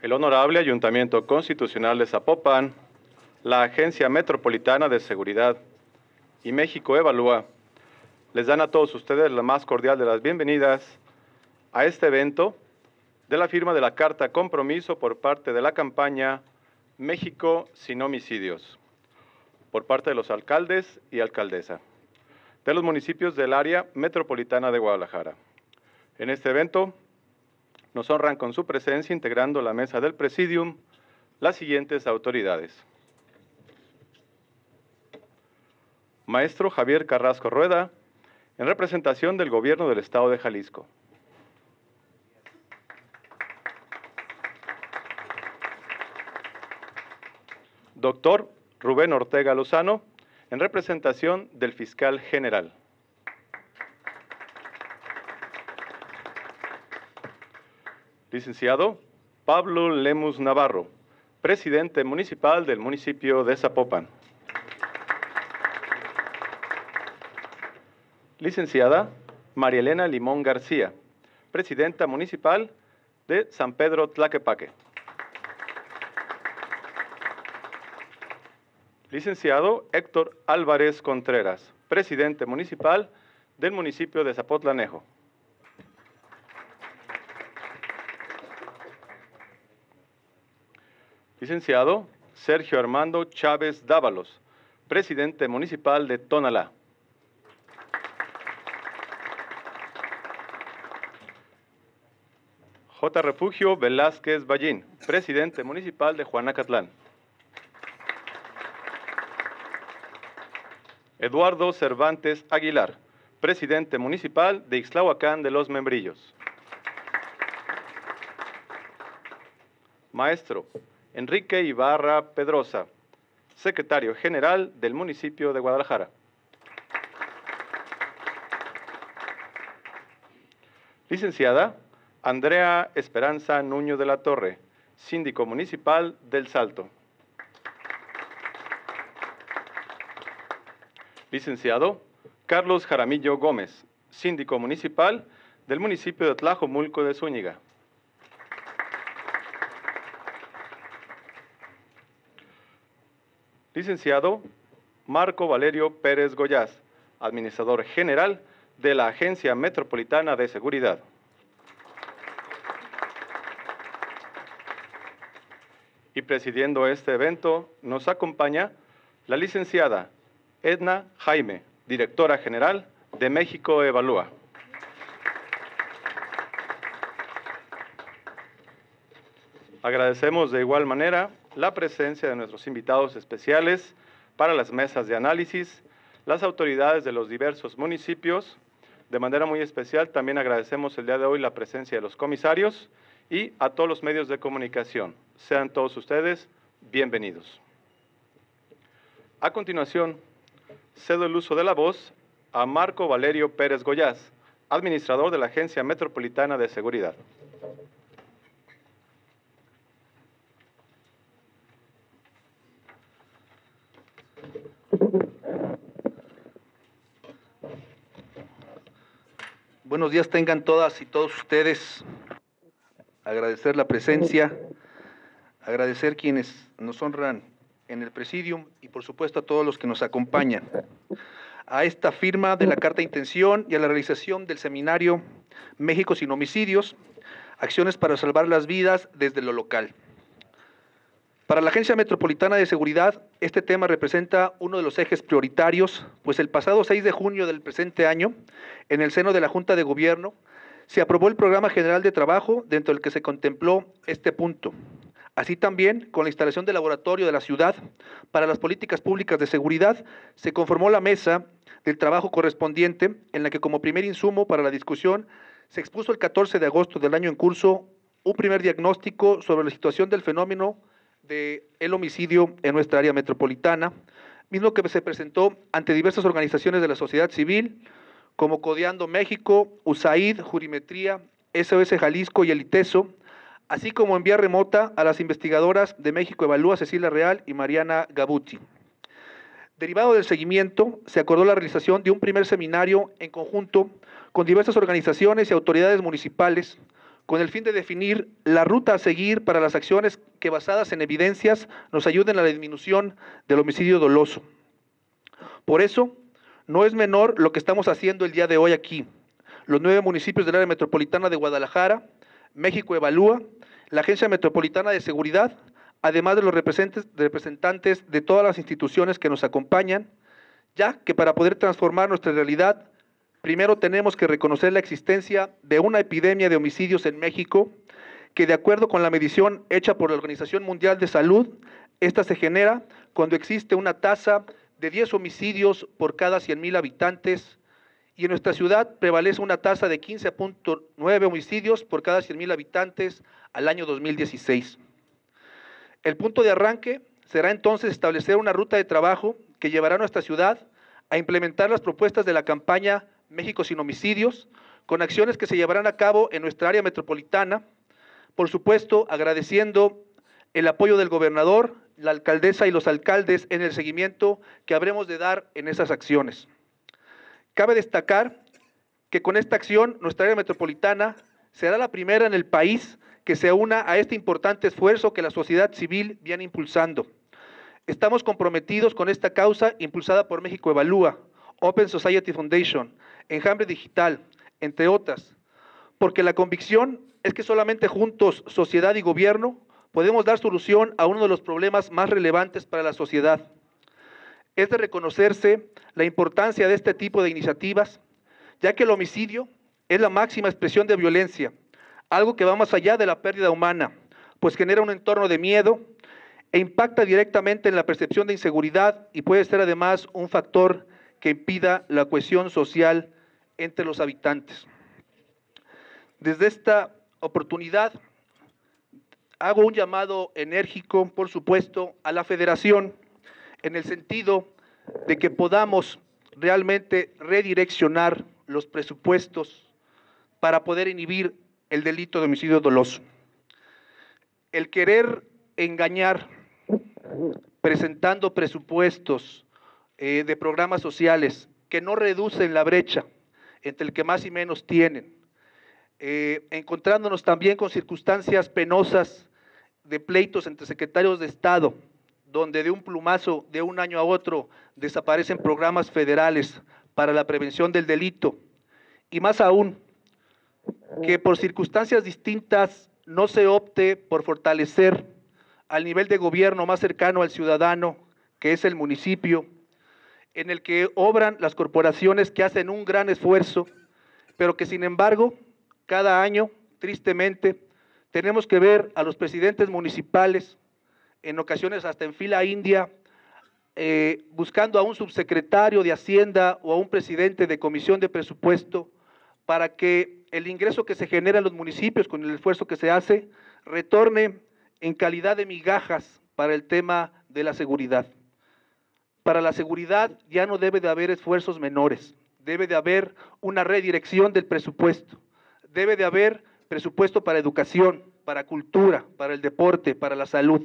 El Honorable Ayuntamiento Constitucional de Zapopan, la Agencia Metropolitana de Seguridad y México Evalúa les dan a todos ustedes la más cordial de las bienvenidas a este evento de la firma de la Carta Compromiso por parte de la campaña México sin homicidios, por parte de los alcaldes y alcaldesa de los municipios del área metropolitana de Guadalajara. En este evento nos honran con su presencia, integrando la mesa del Presidium, las siguientes autoridades. Maestro Javier Carrasco Rueda, en representación del Gobierno del Estado de Jalisco. Doctor Rubén Ortega Lozano, en representación del Fiscal General. Licenciado Pablo Lemus Navarro, presidente municipal del municipio de Zapopan. Licenciada María Elena Limón García, presidenta municipal de San Pedro Tlaquepaque. Licenciado Héctor Álvarez Contreras, presidente municipal del municipio de Zapotlanejo. Licenciado Sergio Armando Chávez Dávalos, presidente municipal de Tonalá. J. Refugio Velázquez Ballín, presidente municipal de Juanacatlán. Eduardo Cervantes Aguilar, presidente municipal de Ixtlahuacán de los Membrillos. Maestro Enrique Ibarra Pedrosa, secretario general del municipio de Guadalajara. Licenciada Andrea Esperanza Nuño de la Torre, síndico municipal del Salto. Licenciado Carlos Jaramillo Gómez, síndico municipal del municipio de Tlajomulco de Zúñiga. Licenciado Marco Valerio Pérez Goyás, administrador general de la Agencia Metropolitana de Seguridad. Y presidiendo este evento nos acompaña la licenciada Edna Jaime, directora general de México Evalúa. Agradecemos de igual manera la presencia de nuestros invitados especiales para las mesas de análisis, las autoridades de los diversos municipios. De manera muy especial también agradecemos el día de hoy la presencia de los comisarios y a todos los medios de comunicación. Sean todos ustedes bienvenidos. A continuación, cedo el uso de la voz a Marco Valerio Pérez Goyás, administrador de la Agencia Metropolitana de Seguridad. Buenos días tengan todas y todos ustedes. Agradecer la presencia, agradecer quienes nos honran en el Presidium y por supuesto a todos los que nos acompañan a esta firma de la Carta de Intención y a la realización del seminario México sin homicidios, acciones para salvar las vidas desde lo local. Para la Agencia Metropolitana de Seguridad, este tema representa uno de los ejes prioritarios, pues el pasado 6 de junio del presente año, en el seno de la Junta de Gobierno, se aprobó el Programa General de Trabajo dentro del que se contempló este punto. Así también, con la instalación del laboratorio de la ciudad para las políticas públicas de seguridad, se conformó la mesa del trabajo correspondiente, en la que como primer insumo para la discusión se expuso el 14 de agosto del año en curso un primer diagnóstico sobre la situación del fenómeno del homicidio en nuestra área metropolitana, mismo que se presentó ante diversas organizaciones de la sociedad civil, como Codeando México, USAID, Jurimetría, SOS Jalisco y el ITESO, así como en vía remota a las investigadoras de México Evalúa, Cecilia Real y Mariana Gabuti. Derivado del seguimiento, se acordó la realización de un primer seminario en conjunto con diversas organizaciones y autoridades municipales, con el fin de definir la ruta a seguir para las acciones que, basadas en evidencias, nos ayuden a la disminución del homicidio doloso. Por eso, no es menor lo que estamos haciendo el día de hoy aquí. Los 9 municipios del área metropolitana de Guadalajara, México Evalúa, la Agencia Metropolitana de Seguridad, además de los representantes de todas las instituciones que nos acompañan, ya que para poder transformar nuestra realidad, primero tenemos que reconocer la existencia de una epidemia de homicidios en México, que de acuerdo con la medición hecha por la Organización Mundial de Salud, esta se genera cuando existe una tasa de 10 homicidios por cada 100,000 habitantes, y en nuestra ciudad prevalece una tasa de 15.9 homicidios por cada 100,000 habitantes al año 2016. El punto de arranque será entonces establecer una ruta de trabajo que llevará a nuestra ciudad a implementar las propuestas de la campaña México sin homicidios, con acciones que se llevarán a cabo en nuestra área metropolitana, por supuesto agradeciendo el apoyo del gobernador, la alcaldesa y los alcaldes en el seguimiento que habremos de dar en esas acciones. Cabe destacar que con esta acción nuestra área metropolitana será la primera en el país que se una a este importante esfuerzo que la sociedad civil viene impulsando. Estamos comprometidos con esta causa impulsada por México Evalúa, Open Society Foundation, Enjambre Digital, entre otras, porque la convicción es que solamente juntos, sociedad y gobierno, podemos dar solución a uno de los problemas más relevantes para la sociedad. Es de reconocerse la importancia de este tipo de iniciativas, ya que el homicidio es la máxima expresión de violencia, algo que va más allá de la pérdida humana, pues genera un entorno de miedo e impacta directamente en la percepción de inseguridad y puede ser además un factor que impida la cohesión social entre los habitantes. Desde esta oportunidad hago un llamado enérgico, por supuesto, a la Federación, en el sentido de que podamos realmente redireccionar los presupuestos para poder inhibir el delito de homicidio doloso. El querer engañar presentando presupuestos de programas sociales que no reducen la brecha entre el que más y menos tienen, encontrándonos también con circunstancias penosas de pleitos entre secretarios de Estado, donde de un plumazo, de un año a otro, desaparecen programas federales para la prevención del delito, y más aún, que por circunstancias distintas no se opte por fortalecer al nivel de gobierno más cercano al ciudadano, que es el municipio, en el que obran las corporaciones que hacen un gran esfuerzo, pero que sin embargo, cada año, tristemente, tenemos que ver a los presidentes municipales, en ocasiones hasta en fila india, buscando a un subsecretario de Hacienda o a un presidente de comisión de presupuesto para que el ingreso que se genera en los municipios con el esfuerzo que se hace retorne en calidad de migajas para el tema de la seguridad. Para la seguridad ya no debe de haber esfuerzos menores, debe de haber una redirección del presupuesto, debe de haber presupuesto para educación, para cultura, para el deporte, para la salud.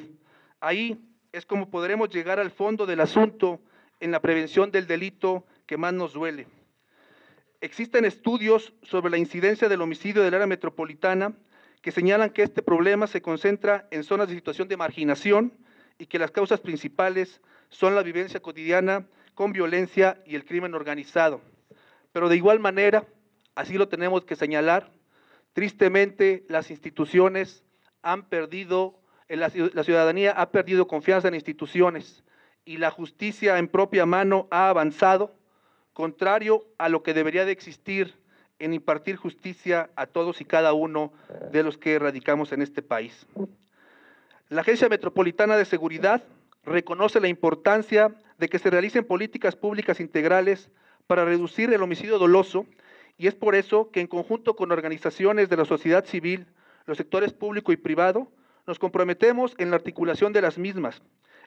Ahí es como podremos llegar al fondo del asunto en la prevención del delito que más nos duele. Existen estudios sobre la incidencia del homicidio del área metropolitana que señalan que este problema se concentra en zonas de situación de marginación y que las causas principales son la vivencia cotidiana con violencia y el crimen organizado. Pero de igual manera, así lo tenemos que señalar, tristemente las instituciones han perdido, la ciudadanía ha perdido confianza en instituciones y la justicia en propia mano ha avanzado, contrario a lo que debería de existir en impartir justicia a todos y cada uno de los que radicamos en este país. La Agencia Metropolitana de Seguridad reconoce la importancia de que se realicen políticas públicas integrales para reducir el homicidio doloso y es por eso que en conjunto con organizaciones de la sociedad civil, los sectores público y privado, nos comprometemos en la articulación de las mismas.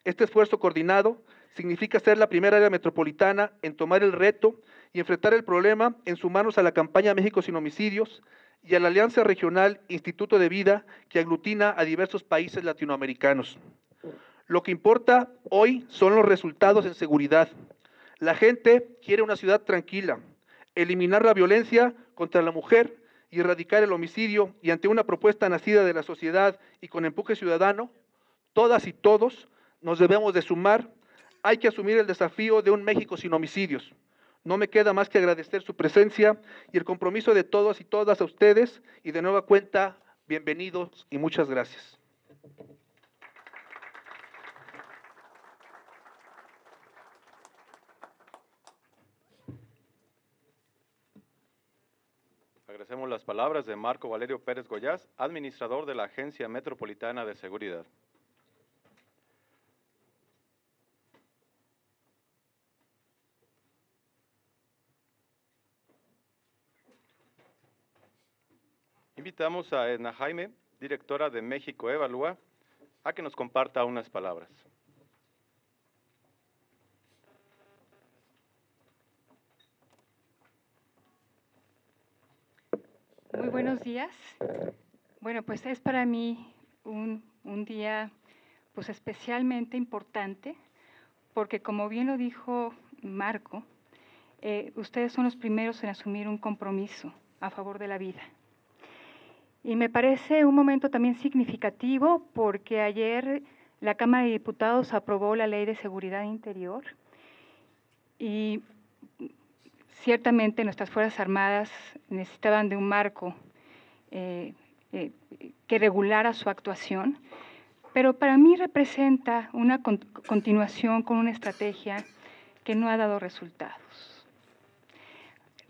Este esfuerzo coordinado significa ser la primera área metropolitana en tomar el reto y enfrentar el problema en sumarnos a la campaña México sin homicidios y a la Alianza Regional Instituto de Vida que aglutina a diversos países latinoamericanos. Lo que importa hoy son los resultados en seguridad. La gente quiere una ciudad tranquila, eliminar la violencia contra la mujer y erradicar el homicidio, y ante una propuesta nacida de la sociedad y con empuje ciudadano, todas y todos nos debemos de sumar. Hay que asumir el desafío de un México sin homicidios. No me queda más que agradecer su presencia y el compromiso de todos y todas a ustedes, y de nueva cuenta, bienvenidos y muchas gracias. Agradecemos las palabras de Marco Valerio Pérez Goyás, administrador de la Agencia Metropolitana de Seguridad. Invitamos a Edna Jaime, directora de México Evalúa, a que nos comparta unas palabras. Muy buenos días. Bueno, pues es para mí un día pues especialmente importante, porque como bien lo dijo Marco, ustedes son los primeros en asumir un compromiso a favor de la vida. Y me parece un momento también significativo porque ayer la Cámara de Diputados aprobó la Ley de Seguridad Interior y ciertamente nuestras Fuerzas Armadas necesitaban de un marco que regulara su actuación, pero para mí representa una continuación con una estrategia que no ha dado resultados.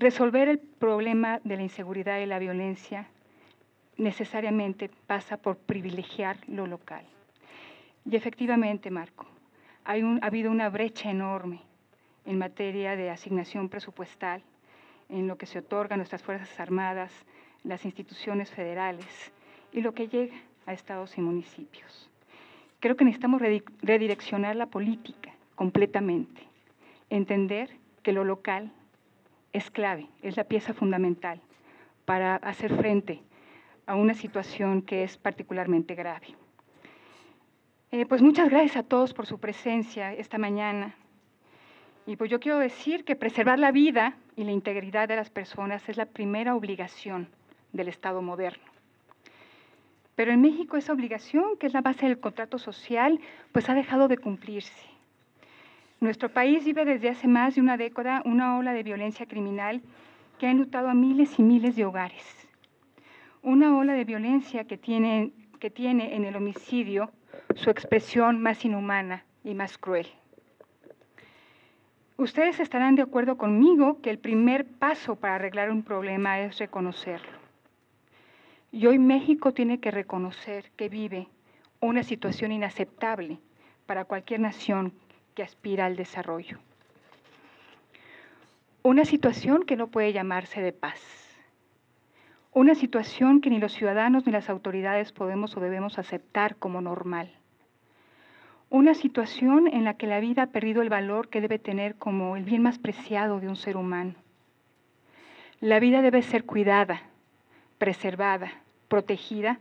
Resolver el problema de la inseguridad y la violencia necesariamente pasa por privilegiar lo local. Y efectivamente, Marco, ha habido una brecha enorme en materia de asignación presupuestal, en lo que se otorga a nuestras Fuerzas Armadas, las instituciones federales y lo que llega a estados y municipios. Creo que necesitamos redireccionar la política completamente, entender que lo local es clave, es la pieza fundamental para hacer frente a una situación que es particularmente grave. Pues muchas gracias a todos por su presencia esta mañana. Y pues yo quiero decir que preservar la vida y la integridad de las personas es la primera obligación del Estado moderno. Pero en México esa obligación, que es la base del contrato social, pues ha dejado de cumplirse. Nuestro país vive desde hace más de una década una ola de violencia criminal que ha enlutado a miles y miles de hogares. Una ola de violencia que tiene en el homicidio su expresión más inhumana y más cruel. Ustedes estarán de acuerdo conmigo que el primer paso para arreglar un problema es reconocerlo. Y hoy México tiene que reconocer que vive una situación inaceptable para cualquier nación que aspira al desarrollo. Una situación que no puede llamarse de paz. Una situación que ni los ciudadanos ni las autoridades podemos o debemos aceptar como normal. Una situación en la que la vida ha perdido el valor que debe tener como el bien más preciado de un ser humano. La vida debe ser cuidada, preservada, protegida,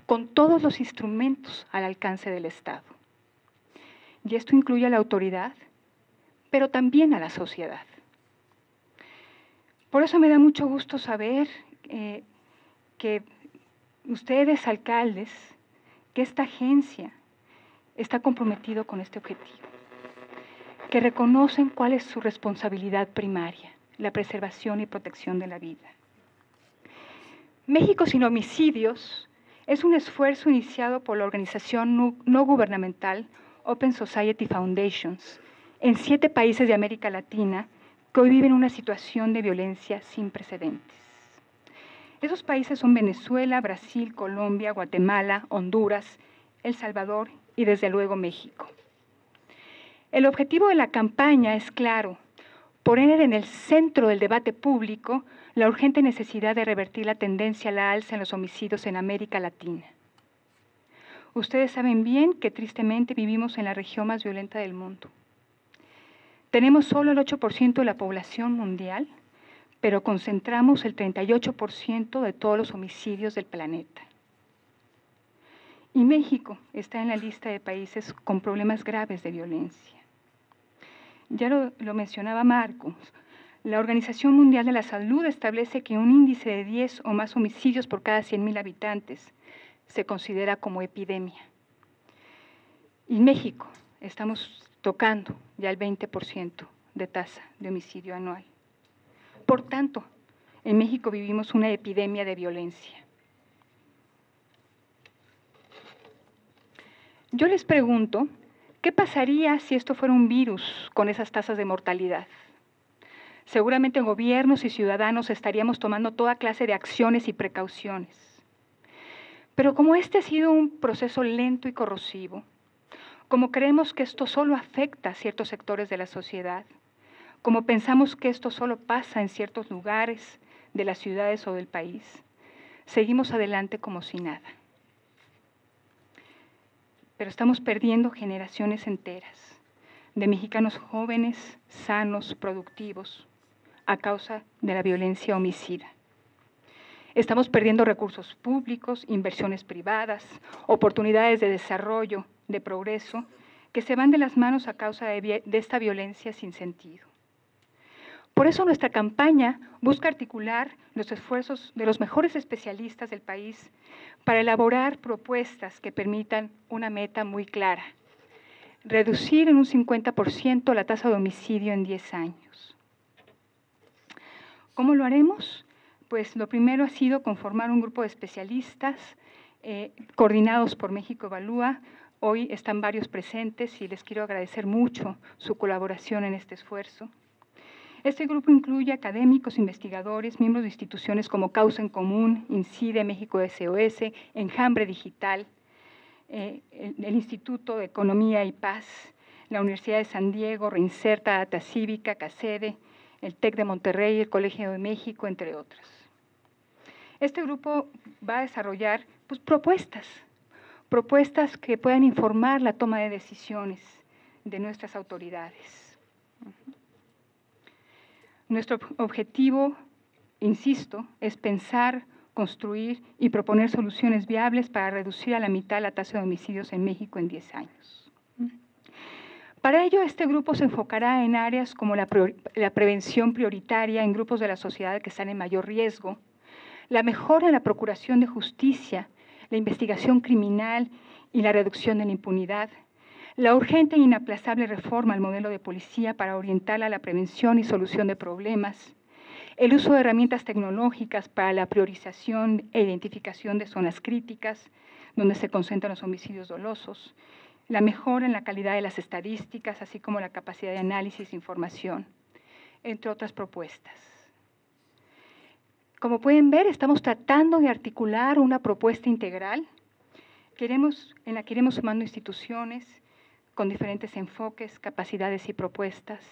con todos los instrumentos al alcance del Estado. Y esto incluye a la autoridad, pero también a la sociedad. Por eso me da mucho gusto saber que ustedes, alcaldes, que esta agencia está comprometido con este objetivo, que reconocen cuál es su responsabilidad primaria, la preservación y protección de la vida. México sin homicidios es un esfuerzo iniciado por la organización no gubernamental Open Society Foundations en 7 países de América Latina que hoy viven una situación de violencia sin precedentes. Esos países son Venezuela, Brasil, Colombia, Guatemala, Honduras, El Salvador y desde luego México. El objetivo de la campaña es claro: poner en el centro del debate público la urgente necesidad de revertir la tendencia a la alza en los homicidios en América Latina. Ustedes saben bien que tristemente vivimos en la región más violenta del mundo. Tenemos solo el 8% de la población mundial, pero concentramos el 38% de todos los homicidios del planeta. Y México está en la lista de países con problemas graves de violencia. Ya lo mencionaba Marcos, La Organización Mundial de la Salud establece que un índice de 10 o más homicidios por cada 100.000 habitantes se considera como epidemia. Y en México estamos tocando ya el 20% de tasa de homicidio anual. Por tanto, en México vivimos una epidemia de violencia. Yo les pregunto, ¿qué pasaría si esto fuera un virus con esas tasas de mortalidad? Seguramente gobiernos y ciudadanos estaríamos tomando toda clase de acciones y precauciones. Pero como este ha sido un proceso lento y corrosivo, como creemos que esto solo afecta a ciertos sectores de la sociedad, como pensamos que esto solo pasa en ciertos lugares de las ciudades o del país, seguimos adelante como si nada. Pero estamos perdiendo generaciones enteras de mexicanos jóvenes, sanos, productivos, a causa de la violencia homicida. Estamos perdiendo recursos públicos, inversiones privadas, oportunidades de desarrollo, de progreso, que se van de las manos a causa de esta violencia sin sentido. Por eso nuestra campaña busca articular los esfuerzos de los mejores especialistas del país para elaborar propuestas que permitan una meta muy clara: reducir en un 50% la tasa de homicidio en 10 años. ¿Cómo lo haremos? Pues lo primero ha sido conformar un grupo de especialistas coordinados por México Evalúa. Hoy están varios presentes y les quiero agradecer mucho su colaboración en este esfuerzo. Este grupo incluye académicos, investigadores, miembros de instituciones como Causa en Común, INCIDE, México SOS, Enjambre Digital, el Instituto de Economía y Paz, la Universidad de San Diego, Reinserta, Data Cívica, CACEDE, el TEC de Monterrey, el Colegio de México, entre otros. Este grupo va a desarrollar propuestas que puedan informar la toma de decisiones de nuestras autoridades. Nuestro objetivo, insisto, es pensar, construir y proponer soluciones viables para reducir a la mitad la tasa de homicidios en México en 10 años. Para ello, este grupo se enfocará en áreas como la prevención prioritaria en grupos de la sociedad que están en mayor riesgo, la mejora en la procuración de justicia, la investigación criminal y la reducción de la impunidad, la urgente e inaplazable reforma al modelo de policía para orientarla a la prevención y solución de problemas, el uso de herramientas tecnológicas para la priorización e identificación de zonas críticas donde se concentran los homicidios dolosos, la mejora en la calidad de las estadísticas, así como la capacidad de análisis e información, entre otras propuestas. Como pueden ver, estamos tratando de articular una propuesta integral en la que iremos sumando instituciones con diferentes enfoques, capacidades y propuestas,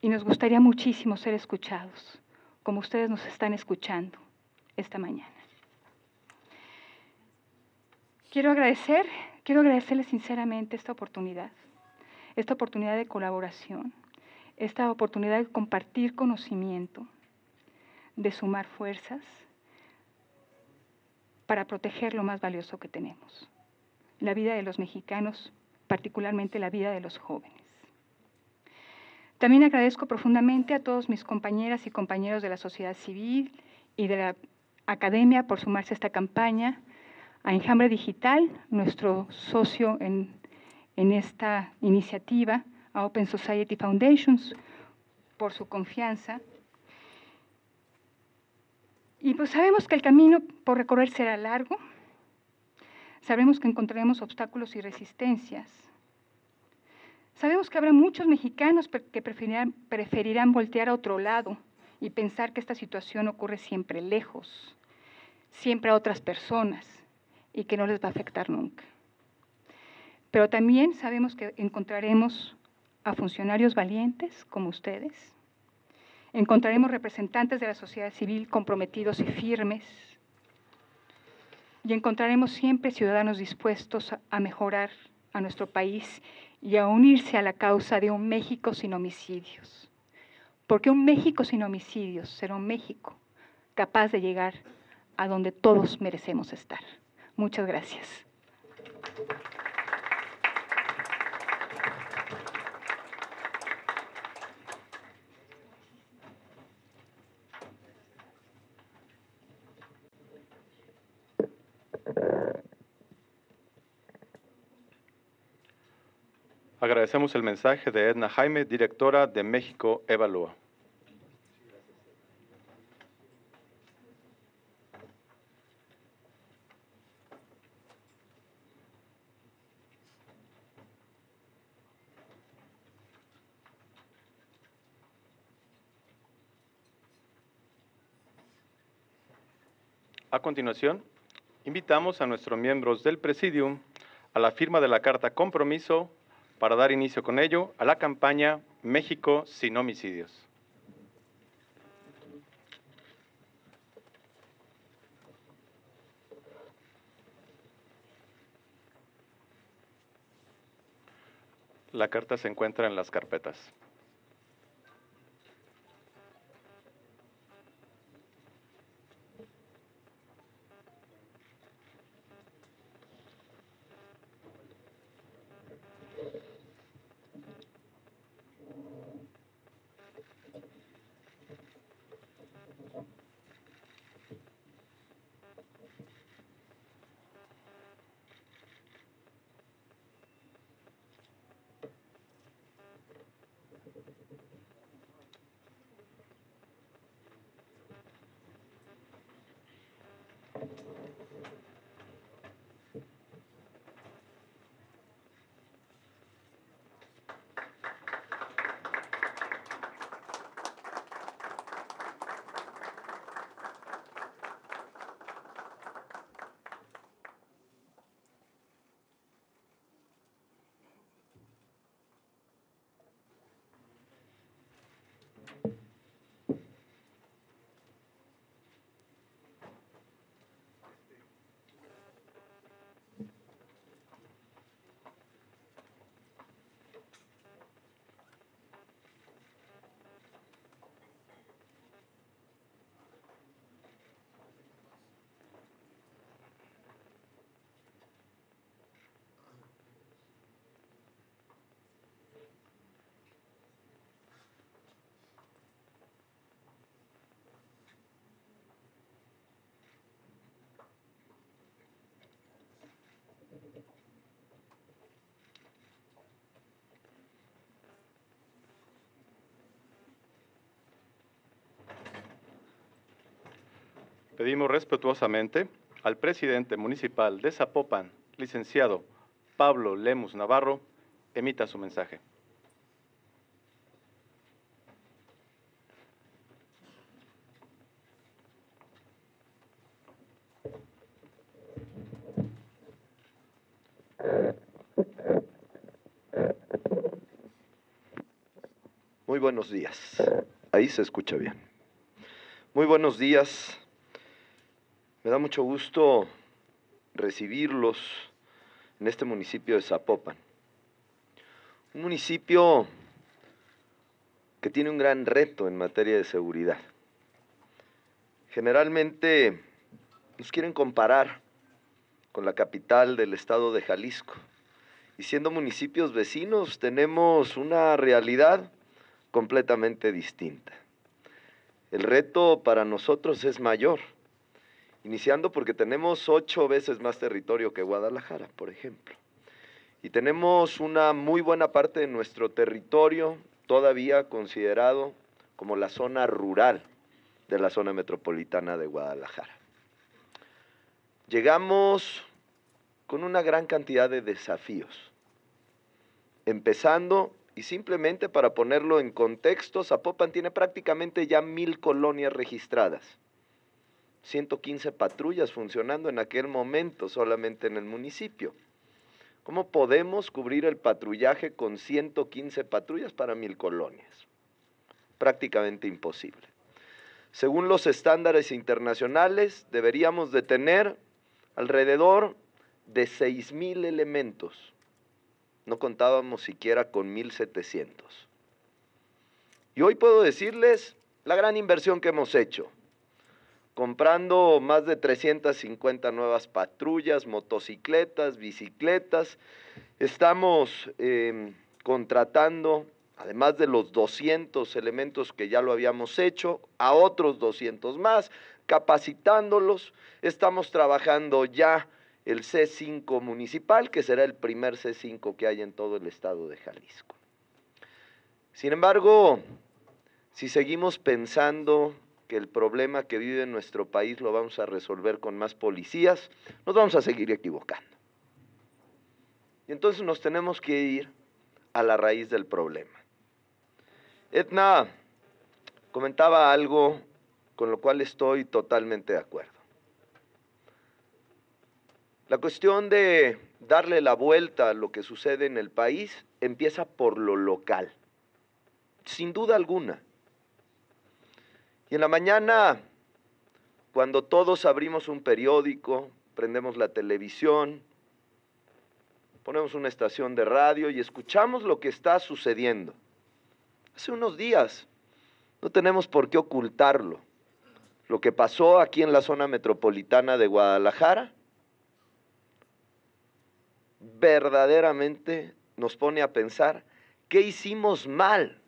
y nos gustaría muchísimo ser escuchados, como ustedes nos están escuchando esta mañana. Quiero agradecerles sinceramente esta oportunidad de colaboración, esta oportunidad de compartir conocimiento, de sumar fuerzas para proteger lo más valioso que tenemos, la vida de los mexicanos, particularmente la vida de los jóvenes. También agradezco profundamente a todos mis compañeras y compañeros de la sociedad civil y de la academia por sumarse a esta campaña, a Enjambre Digital, nuestro socio en esta iniciativa, a Open Society Foundations, por su confianza. Y pues sabemos que el camino por recorrer será largo, sabemos que encontraremos obstáculos y resistencias, sabemos que habrá muchos mexicanos que preferirán voltear a otro lado y pensar que esta situación ocurre siempre lejos, siempre a otras personas y que no les va a afectar nunca. Pero también sabemos que encontraremos a funcionarios valientes como ustedes, encontraremos representantes de la sociedad civil comprometidos y firmes, y encontraremos siempre ciudadanos dispuestos a mejorar a nuestro país y a unirse a la causa de un México sin homicidios. Porque un México sin homicidios será un México capaz de llegar a donde todos merecemos estar. Muchas gracias. Agradecemos el mensaje de Edna Jaime, directora de México Evalúa. A continuación, invitamos a nuestros miembros del Presidium a la firma de la Carta Compromiso para dar inicio con ello a la campaña México sin homicidios. La carta se encuentra en las carpetas. Pedimos respetuosamente al presidente municipal de Zapopan, licenciado Pablo Lemus Navarro, emita su mensaje. Muy buenos días. Ahí se escucha bien. Muy buenos días. Me da mucho gusto recibirlos en este municipio de Zapopan. Un municipio que tiene un gran reto en materia de seguridad. Generalmente nos quieren comparar con la capital del estado de Jalisco. Y siendo municipios vecinos, tenemos una realidad completamente distinta. El reto para nosotros es mayor, iniciando porque tenemos 8 veces más territorio que Guadalajara, por ejemplo. Y tenemos una muy buena parte de nuestro territorio todavía considerado como la zona rural de la zona metropolitana de Guadalajara. Llegamos con una gran cantidad de desafíos, empezando, y simplemente para ponerlo en contexto, Zapopan tiene prácticamente ya 1000 colonias registradas. 115 patrullas funcionando en aquel momento solamente en el municipio. ¿Cómo podemos cubrir el patrullaje con 115 patrullas para 1000 colonias? Prácticamente imposible. Según los estándares internacionales, deberíamos de tener alrededor de 6000 elementos. No contábamos siquiera con 1700. Y hoy puedo decirles la gran inversión que hemos hecho, comprando más de 350 nuevas patrullas, motocicletas, bicicletas. Estamos contratando, además de los 200 elementos que ya lo habíamos hecho, a otros 200 más, capacitándolos. Estamos trabajando ya el C5 municipal, que será el primer C5 que hay en todo el estado de Jalisco. Sin embargo, si seguimos pensando que el problema que vive nuestro país lo vamos a resolver con más policías, nos vamos a seguir equivocando. Y entonces nos tenemos que ir a la raíz del problema. Edna comentaba algo con lo cual estoy totalmente de acuerdo. La cuestión de darle la vuelta a lo que sucede en el país empieza por lo local, sin duda alguna. Y en la mañana, cuando todos abrimos un periódico, prendemos la televisión, ponemos una estación de radio y escuchamos lo que está sucediendo. Hace unos días, no tenemos por qué ocultarlo. Lo que pasó aquí en la zona metropolitana de Guadalajara verdaderamente nos pone a pensar qué hicimos mal.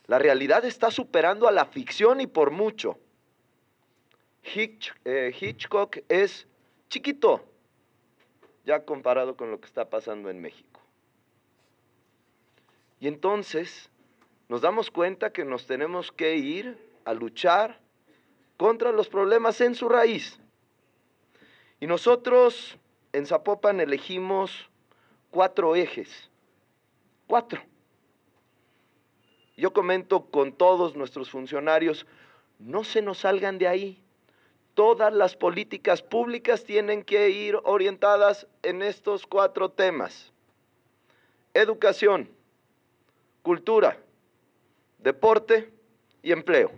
La realidad está superando a la ficción y por mucho. Hitchcock es chiquito, ya comparado con lo que está pasando en México. Y entonces nos damos cuenta que nos tenemos que ir a luchar contra los problemas en su raíz. Y nosotros en Zapopan elegimos 4 ejes. 4. Yo comento con todos nuestros funcionarios, no se nos salgan de ahí. Todas las políticas públicas tienen que ir orientadas en estos 4 temas. Educación, cultura, deporte y empleo.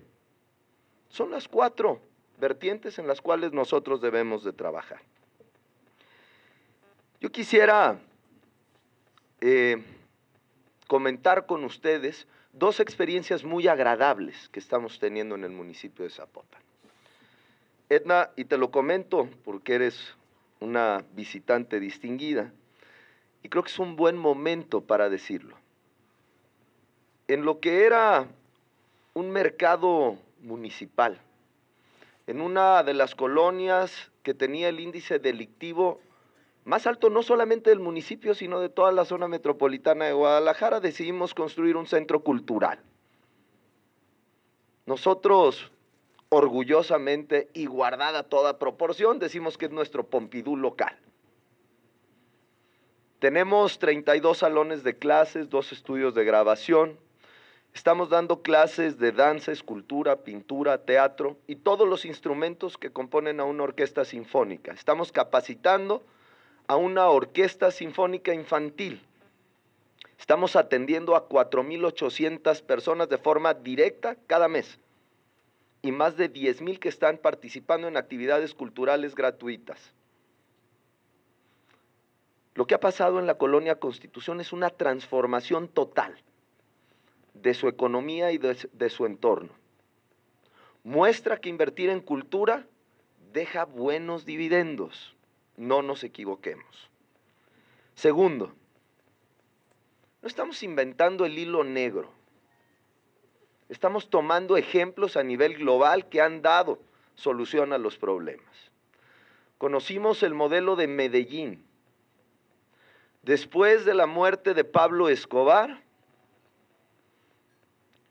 Son las 4 vertientes en las cuales nosotros debemos de trabajar. Yo quisiera comentar con ustedes 2 experiencias muy agradables que estamos teniendo en el municipio de Zapopan. Edna, y te lo comento porque eres una visitante distinguida, y creo que es un buen momento para decirlo. En lo que era un mercado municipal, en una de las colonias que tenía el índice delictivo más alto no solamente del municipio, sino de toda la zona metropolitana de Guadalajara, decidimos construir un centro cultural. Nosotros, orgullosamente y guardada toda proporción, decimos que es nuestro Pompidou local. Tenemos 32 salones de clases, 2 estudios de grabación. Estamos dando clases de danza, escultura, pintura, teatro y todos los instrumentos que componen a una orquesta sinfónica. Estamos capacitando a una orquesta sinfónica infantil. Estamos atendiendo a 4,800 personas de forma directa cada mes y más de 10,000 que están participando en actividades culturales gratuitas. Lo que ha pasado en la colonia Constitución es una transformación total de su economía y de su entorno. Muestra que invertir en cultura deja buenos dividendos. No nos equivoquemos. Segundo, no estamos inventando el hilo negro. Estamos tomando ejemplos a nivel global que han dado solución a los problemas. Conocimos el modelo de Medellín. Después de la muerte de Pablo Escobar,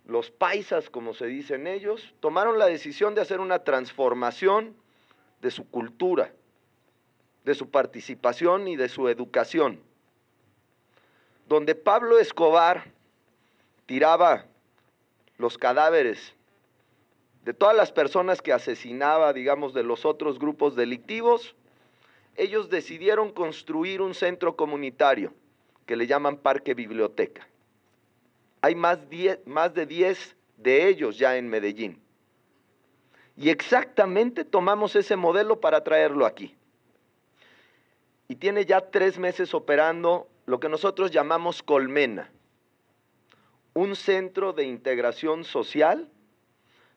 los paisas, como se dicen ellos, tomaron la decisión de hacer una transformación de su cultura, de su participación y de su educación. Donde Pablo Escobar tiraba los cadáveres de todas las personas que asesinaba, digamos, de los otros grupos delictivos, ellos decidieron construir un centro comunitario que le llaman Parque Biblioteca. Hay más de 10 de ellos ya en Medellín. Y exactamente tomamos ese modelo para traerlo aquí. Y tiene ya 3 meses operando lo que nosotros llamamos Colmena, un centro de integración social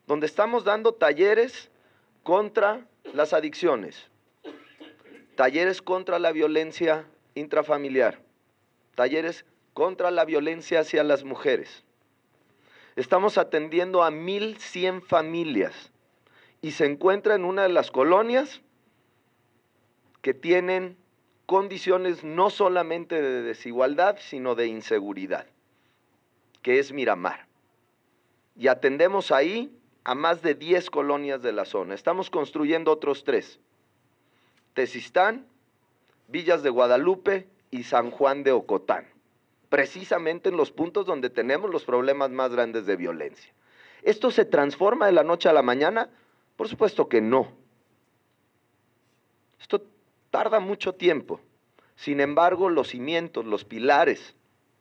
donde estamos dando talleres contra las adicciones, talleres contra la violencia intrafamiliar, talleres contra la violencia hacia las mujeres. Estamos atendiendo a 1,100 familias y se encuentra en una de las colonias que tienen condiciones no solamente de desigualdad, sino de inseguridad, que es Miramar. Y atendemos ahí a más de 10 colonias de la zona. Estamos construyendo otros 3. Tezistán, Villas de Guadalupe y San Juan de Ocotán, precisamente en los puntos donde tenemos los problemas más grandes de violencia. ¿Esto se transforma de la noche a la mañana? Por supuesto que no. Esto tarda mucho tiempo. Sin embargo, los cimientos, los pilares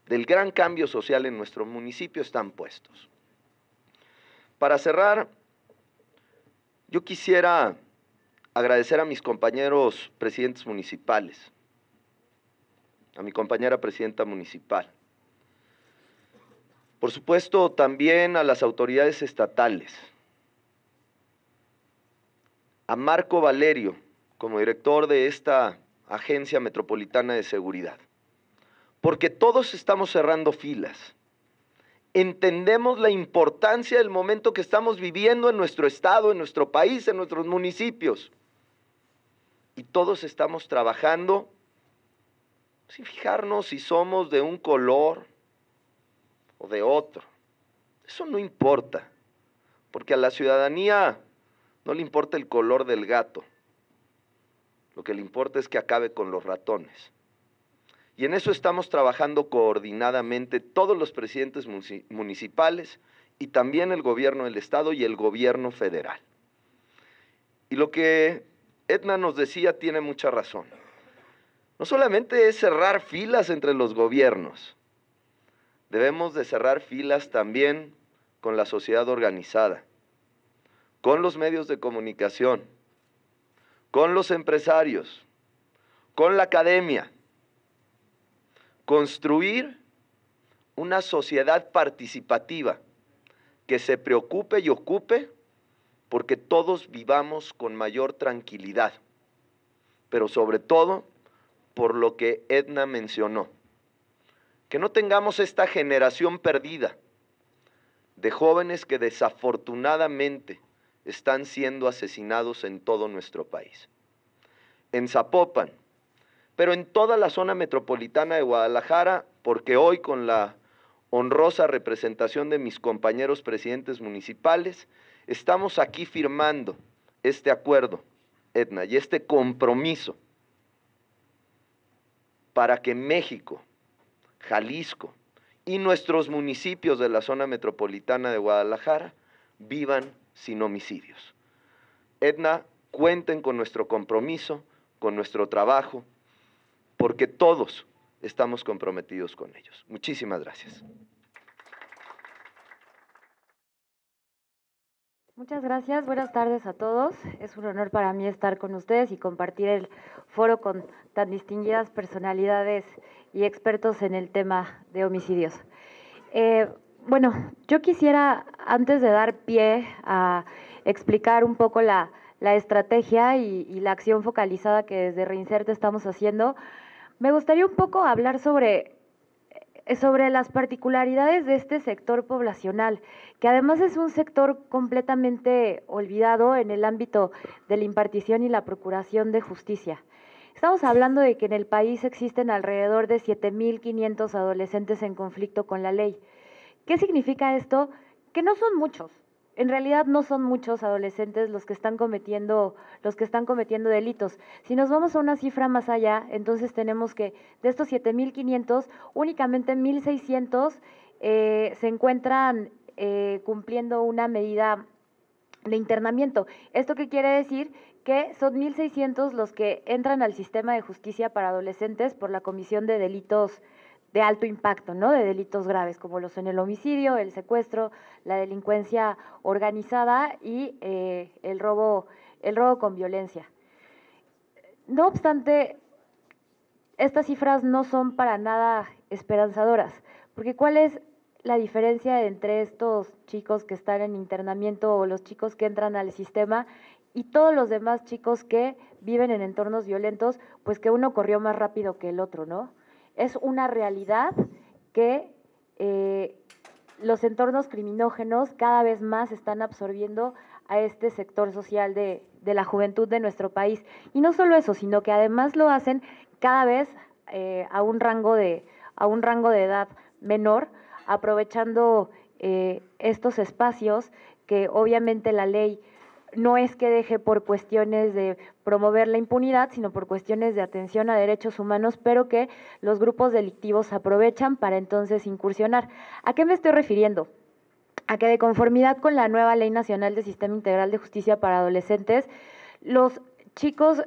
del gran cambio social en nuestro municipio están puestos. Para cerrar, yo quisiera agradecer a mis compañeros presidentes municipales, a mi compañera presidenta municipal. Por supuesto, también a las autoridades estatales, a Marco Valerio, como director de esta Agencia Metropolitana de Seguridad, porque todos estamos cerrando filas. Entendemos la importancia del momento que estamos viviendo en nuestro estado, en nuestro país, en nuestros municipios. Y todos estamos trabajando sin fijarnos si somos de un color o de otro. Eso no importa, porque a la ciudadanía no le importa el color del gato. Lo que le importa es que acabe con los ratones. Y en eso estamos trabajando coordinadamente todos los presidentes municipales y también el gobierno del estado y el gobierno federal. Y lo que Edna nos decía tiene mucha razón. No solamente es cerrar filas entre los gobiernos, debemos de cerrar filas también con la sociedad organizada, con los medios de comunicación, con los empresarios, con la academia. Construir una sociedad participativa que se preocupe y ocupe porque todos vivamos con mayor tranquilidad, pero sobre todo por lo que Edna mencionó, que no tengamos esta generación perdida de jóvenes que desafortunadamente están siendo asesinados en todo nuestro país. En Zapopan, pero en toda la zona metropolitana de Guadalajara, porque hoy con la honrosa representación de mis compañeros presidentes municipales, estamos aquí firmando este acuerdo, Edna, y este compromiso para que México, Jalisco y nuestros municipios de la zona metropolitana de Guadalajara vivan sin homicidios. Edna, cuenten con nuestro compromiso, con nuestro trabajo, porque todos estamos comprometidos con ellos. Muchísimas gracias. Muchas gracias, buenas tardes a todos. Es un honor para mí estar con ustedes y compartir el foro con tan distinguidas personalidades y expertos en el tema de homicidios. Bueno, yo quisiera, antes de dar pie a explicar un poco la estrategia y la acción focalizada que desde Reinserte estamos haciendo, me gustaría un poco hablar sobre las particularidades de este sector poblacional, que además es un sector completamente olvidado en el ámbito de la impartición y la procuración de justicia. Estamos hablando de que en el país existen alrededor de 7,500 adolescentes en conflicto con la ley. ¿Qué significa esto? Que no son muchos. En realidad no son muchos adolescentes los que están cometiendo delitos. Si nos vamos a una cifra más allá, entonces tenemos que de estos 7,500, únicamente 1,600 se encuentran cumpliendo una medida de internamiento. ¿Esto qué quiere decir? Que son 1,600 los que entran al sistema de justicia para adolescentes por la comisión de delitos de alto impacto, ¿no? De delitos graves, como lo son el homicidio, el secuestro, la delincuencia organizada y el robo con violencia. No obstante, estas cifras no son para nada esperanzadoras, porque ¿cuál es la diferencia entre estos chicos que están en internamiento o los chicos que entran al sistema y todos los demás chicos que viven en entornos violentos? Pues que uno corrió más rápido que el otro, ¿no? Es una realidad que los entornos criminógenos cada vez más están absorbiendo a este sector social de de la juventud de nuestro país. Y no solo eso, sino que además lo hacen cada vez a un rango de edad menor, aprovechando estos espacios que obviamente la ley no es que deje por cuestiones de promover la impunidad, sino por cuestiones de atención a derechos humanos, pero que los grupos delictivos aprovechan para entonces incursionar. ¿A qué me estoy refiriendo? A que de conformidad con la nueva Ley Nacional de Sistema Integral de Justicia para Adolescentes, los chicos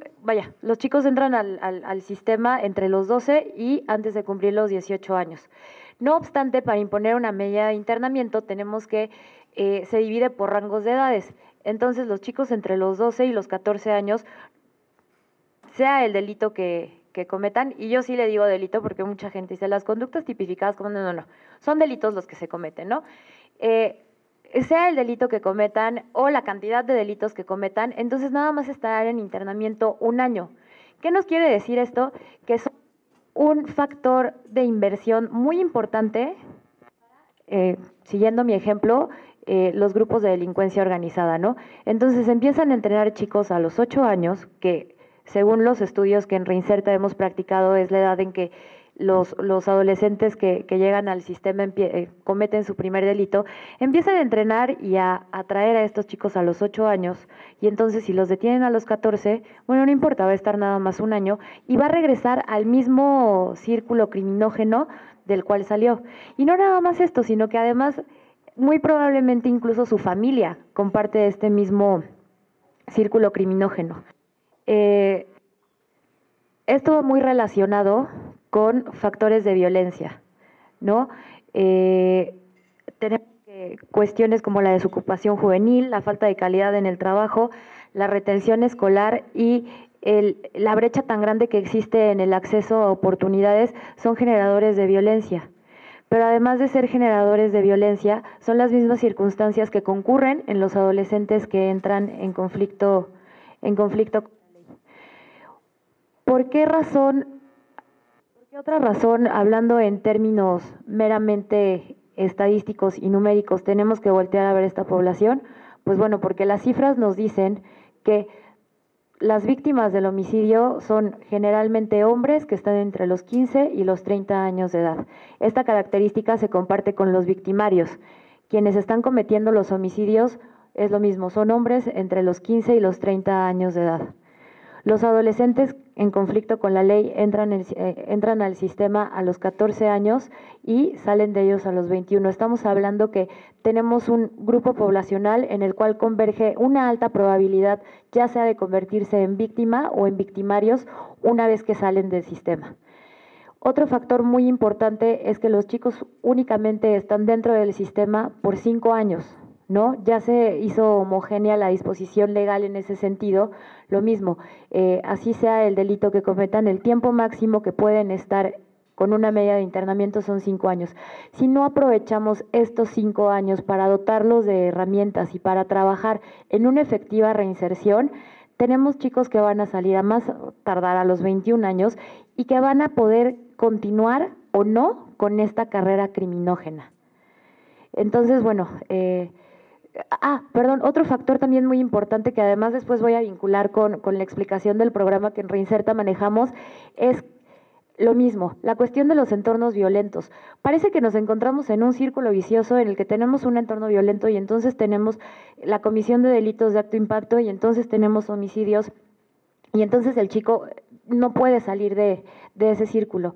entran al sistema entre los 12 y antes de cumplir los 18 años. No obstante, para imponer una medida de internamiento tenemos que se divide por rangos de edades. Entonces, los chicos entre los 12 y los 14 años, sea el delito que cometan, y yo sí le digo delito porque mucha gente dice, las conductas tipificadas, como no, son delitos los que se cometen, ¿no? Sea el delito que cometan o la cantidad de delitos que cometan, entonces nada más estarán en internamiento un año. ¿Qué nos quiere decir esto? Que son un factor de inversión muy importante, siguiendo mi ejemplo, los grupos de delincuencia organizada, ¿no? Entonces empiezan a entrenar chicos a los 8 años, que según los estudios que en Reinserta hemos practicado es la edad en que los adolescentes que llegan al sistema cometen su primer delito, empiezan a entrenar y a atraer a estos chicos a los 8 años, y entonces si los detienen a los 14, bueno, no importa, va a estar nada más un año y va a regresar al mismo círculo criminógeno del cual salió. Y no nada más esto, sino que además muy probablemente incluso su familia comparte este mismo círculo criminógeno. Esto va muy relacionado con factores de violencia, ¿no? Tenemos cuestiones como la desocupación juvenil, la falta de calidad en el trabajo, la retención escolar y la brecha tan grande que existe en el acceso a oportunidades son generadores de violencia. Pero además de ser generadores de violencia, son las mismas circunstancias que concurren en los adolescentes que entran en conflicto con la ley. ¿Por qué otra razón, hablando en términos meramente estadísticos y numéricos, tenemos que voltear a ver esta población? Pues bueno, porque las cifras nos dicen que las víctimas del homicidio son generalmente hombres que están entre los 15 y los 30 años de edad. Esta característica se comparte con los victimarios. Quienes están cometiendo los homicidios es lo mismo, son hombres entre los 15 y los 30 años de edad. Los adolescentes en conflicto con la ley entran al sistema a los 14 años y salen de ellos a los 21. Estamos hablando que tenemos un grupo poblacional en el cual converge una alta probabilidad, ya sea de convertirse en víctima o en victimarios una vez que salen del sistema. Otro factor muy importante es que los chicos únicamente están dentro del sistema por 5 años, ¿no? Ya se hizo homogénea la disposición legal en ese sentido. Lo mismo, así sea el delito que cometan, el tiempo máximo que pueden estar con una medida de internamiento son 5 años. Si no aprovechamos estos 5 años para dotarlos de herramientas y para trabajar en una efectiva reinserción, tenemos chicos que van a salir a más tardar a los 21 años y que van a poder continuar o no con esta carrera criminógena. Entonces, bueno, otro factor también muy importante que además después voy a vincular con la explicación del programa que en Reinserta manejamos es lo mismo, la cuestión de los entornos violentos. Parece que nos encontramos en un círculo vicioso en el que tenemos un entorno violento y entonces tenemos la comisión de delitos de alto impacto y entonces tenemos homicidios y entonces el chico no puede salir de ese círculo.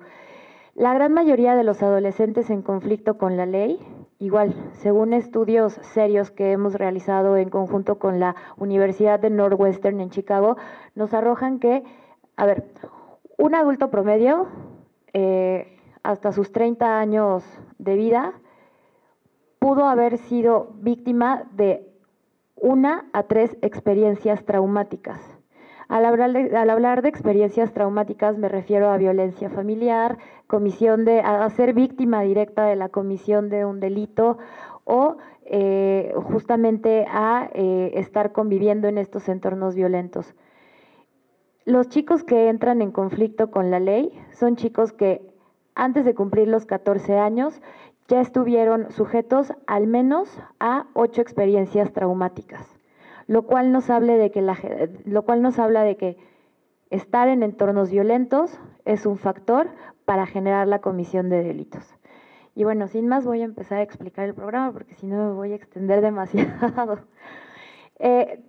La gran mayoría de los adolescentes en conflicto con la ley, igual, según estudios serios que hemos realizado en conjunto con la Universidad de Northwestern en Chicago, nos arrojan que, un adulto promedio, hasta sus 30 años de vida, pudo haber sido víctima de 1 a 3 experiencias traumáticas. Al hablar de experiencias traumáticas me refiero a violencia familiar, a ser víctima directa de la comisión de un delito o justamente a estar conviviendo en estos entornos violentos. Los chicos que entran en conflicto con la ley son chicos que antes de cumplir los 14 años ya estuvieron sujetos al menos a 8 experiencias traumáticas. lo cual nos habla de que estar en entornos violentos es un factor para generar la comisión de delitos. Y bueno, sin más voy a empezar a explicar el programa porque si no me voy a extender demasiado.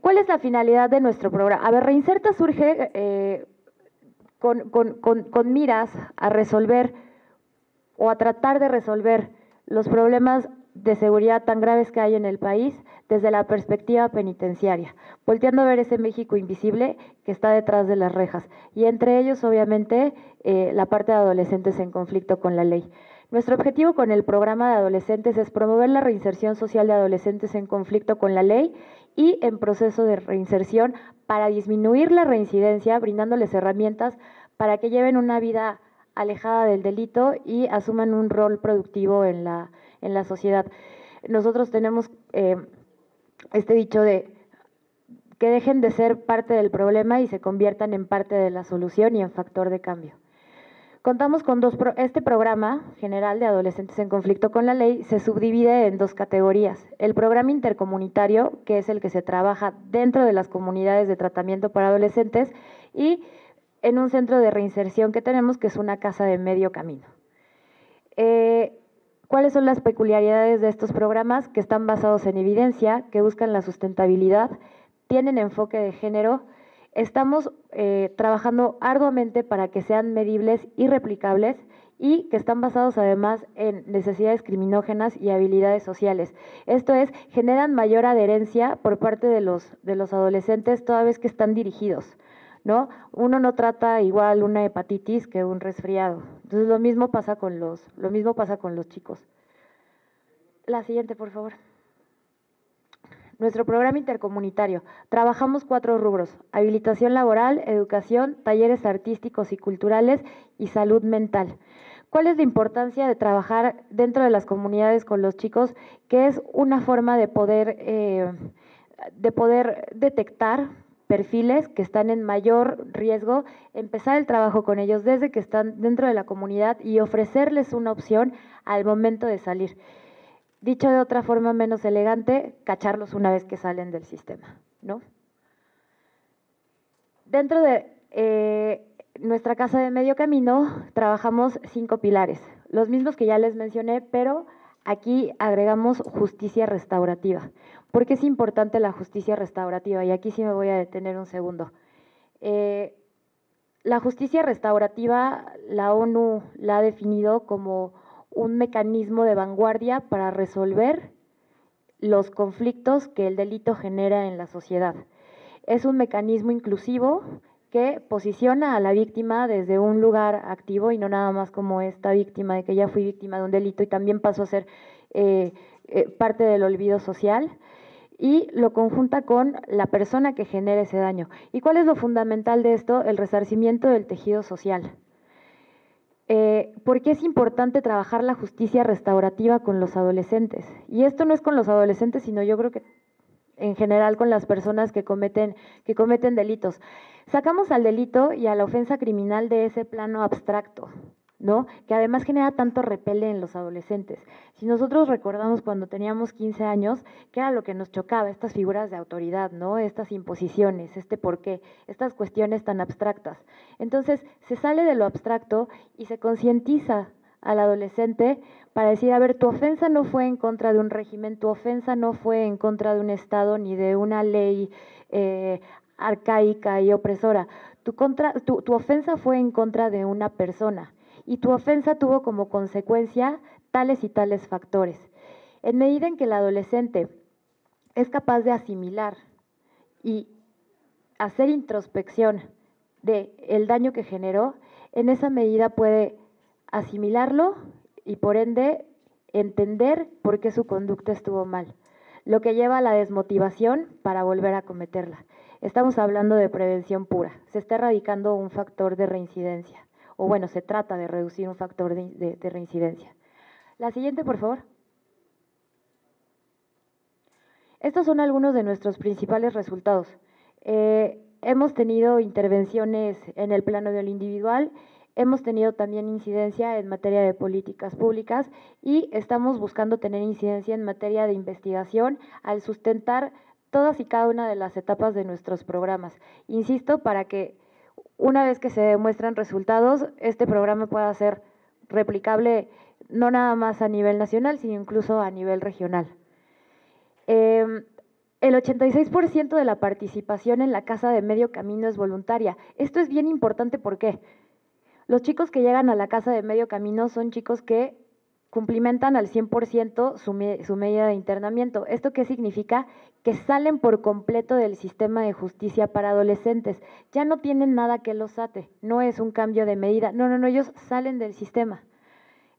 ¿Cuál es la finalidad de nuestro programa? A ver, Reinserta surge con miras a resolver o a tratar de resolver los problemas de seguridad tan graves que hay en el país desde la perspectiva penitenciaria, volteando a ver ese México invisible que está detrás de las rejas, y entre ellos, obviamente, la parte de adolescentes en conflicto con la ley. Nuestro objetivo con el programa de adolescentes es promover la reinserción social de adolescentes en conflicto con la ley y en proceso de reinserción para disminuir la reincidencia, brindándoles herramientas para que lleven una vida alejada del delito y asuman un rol productivo en la sociedad. Nosotros tenemos este dicho de que dejen de ser parte del problema y se conviertan en parte de la solución y en factor de cambio. Contamos con este programa general de adolescentes en conflicto con la ley se subdivide en dos categorías. El programa intercomunitario, que es el que se trabaja dentro de las comunidades de tratamiento para adolescentes, y en un centro de reinserción que tenemos, que es una casa de medio camino. ¿Cuáles son las peculiaridades de estos programas? Que están basados en evidencia, que buscan la sustentabilidad, tienen enfoque de género. Estamos trabajando arduamente para que sean medibles y replicables y que están basados además en necesidades criminógenas y habilidades sociales. Esto es, generan mayor adherencia por parte de los adolescentes toda vez que están dirigidos, ¿no? Uno no trata igual una hepatitis que un resfriado. Entonces lo mismo pasa con los chicos. La siguiente, por favor. Nuestro programa intercomunitario. Trabajamos 4 rubros: habilitación laboral, educación, talleres artísticos y culturales y salud mental. ¿Cuál es la importancia de trabajar dentro de las comunidades con los chicos? Que es una forma de poder detectar perfiles que están en mayor riesgo, empezar el trabajo con ellos desde que están dentro de la comunidad y ofrecerles una opción al momento de salir. Dicho de otra forma menos elegante, cacharlos una vez que salen del sistema, ¿no? Dentro de nuestra casa de medio camino trabajamos 5 pilares, los mismos que ya les mencioné, pero aquí agregamos justicia restaurativa. ¿Por qué es importante la justicia restaurativa? Y aquí sí me voy a detener un segundo. La justicia restaurativa, la ONU la ha definido como un mecanismo de vanguardia para resolver los conflictos que el delito genera en la sociedad. Es un mecanismo inclusivo que posiciona a la víctima desde un lugar activo y no nada más como esta víctima de que ya fui víctima de un delito y también paso a ser parte del olvido social, y lo conjunta con la persona que genera ese daño. ¿Y cuál es lo fundamental de esto? El resarcimiento del tejido social. ¿Por qué es importante trabajar la justicia restaurativa con los adolescentes? Y esto no es con los adolescentes, sino yo creo que en general con las personas que cometen delitos. Sacamos al delito y a la ofensa criminal de ese plano abstracto, ¿no? Que además genera tanto repele en los adolescentes. Si nosotros recordamos cuando teníamos 15 años, ¿qué era lo que nos chocaba? Estas figuras de autoridad, ¿no? Estas imposiciones, este por qué, estas cuestiones tan abstractas. Entonces, se sale de lo abstracto y se concientiza al adolescente para decir, a ver, tu ofensa no fue en contra de un régimen, tu ofensa no fue en contra de un Estado ni de una ley arcaica y opresora. Tu ofensa fue en contra de una persona. Y tu ofensa tuvo como consecuencia tales y tales factores. En medida en que el adolescente es capaz de asimilar y hacer introspección del daño que generó, en esa medida puede asimilarlo y por ende entender por qué su conducta estuvo mal, lo que lleva a la desmotivación para volver a cometerla. Estamos hablando de prevención pura. Se está erradicando un factor de reincidencia. O bueno, se trata de reducir un factor de reincidencia. La siguiente, por favor. Estos son algunos de nuestros principales resultados. Hemos tenido intervenciones en el plano de lo individual, hemos tenido también incidencia en materia de políticas públicas y estamos buscando tener incidencia en materia de investigación al sustentar todas y cada una de las etapas de nuestros programas. Insisto, para que una vez que se demuestran resultados, este programa pueda ser replicable no nada más a nivel nacional, sino incluso a nivel regional. El 86% de la participación en la Casa de Medio Camino es voluntaria. Esto es bien importante, ¿por qué? Los chicos que llegan a la Casa de Medio Camino son chicos que cumplimentan al 100% su medida de internamiento. ¿Esto qué significa? Que salen por completo del sistema de justicia para adolescentes. Ya no tienen nada que los ate, no es un cambio de medida. No, ellos salen del sistema.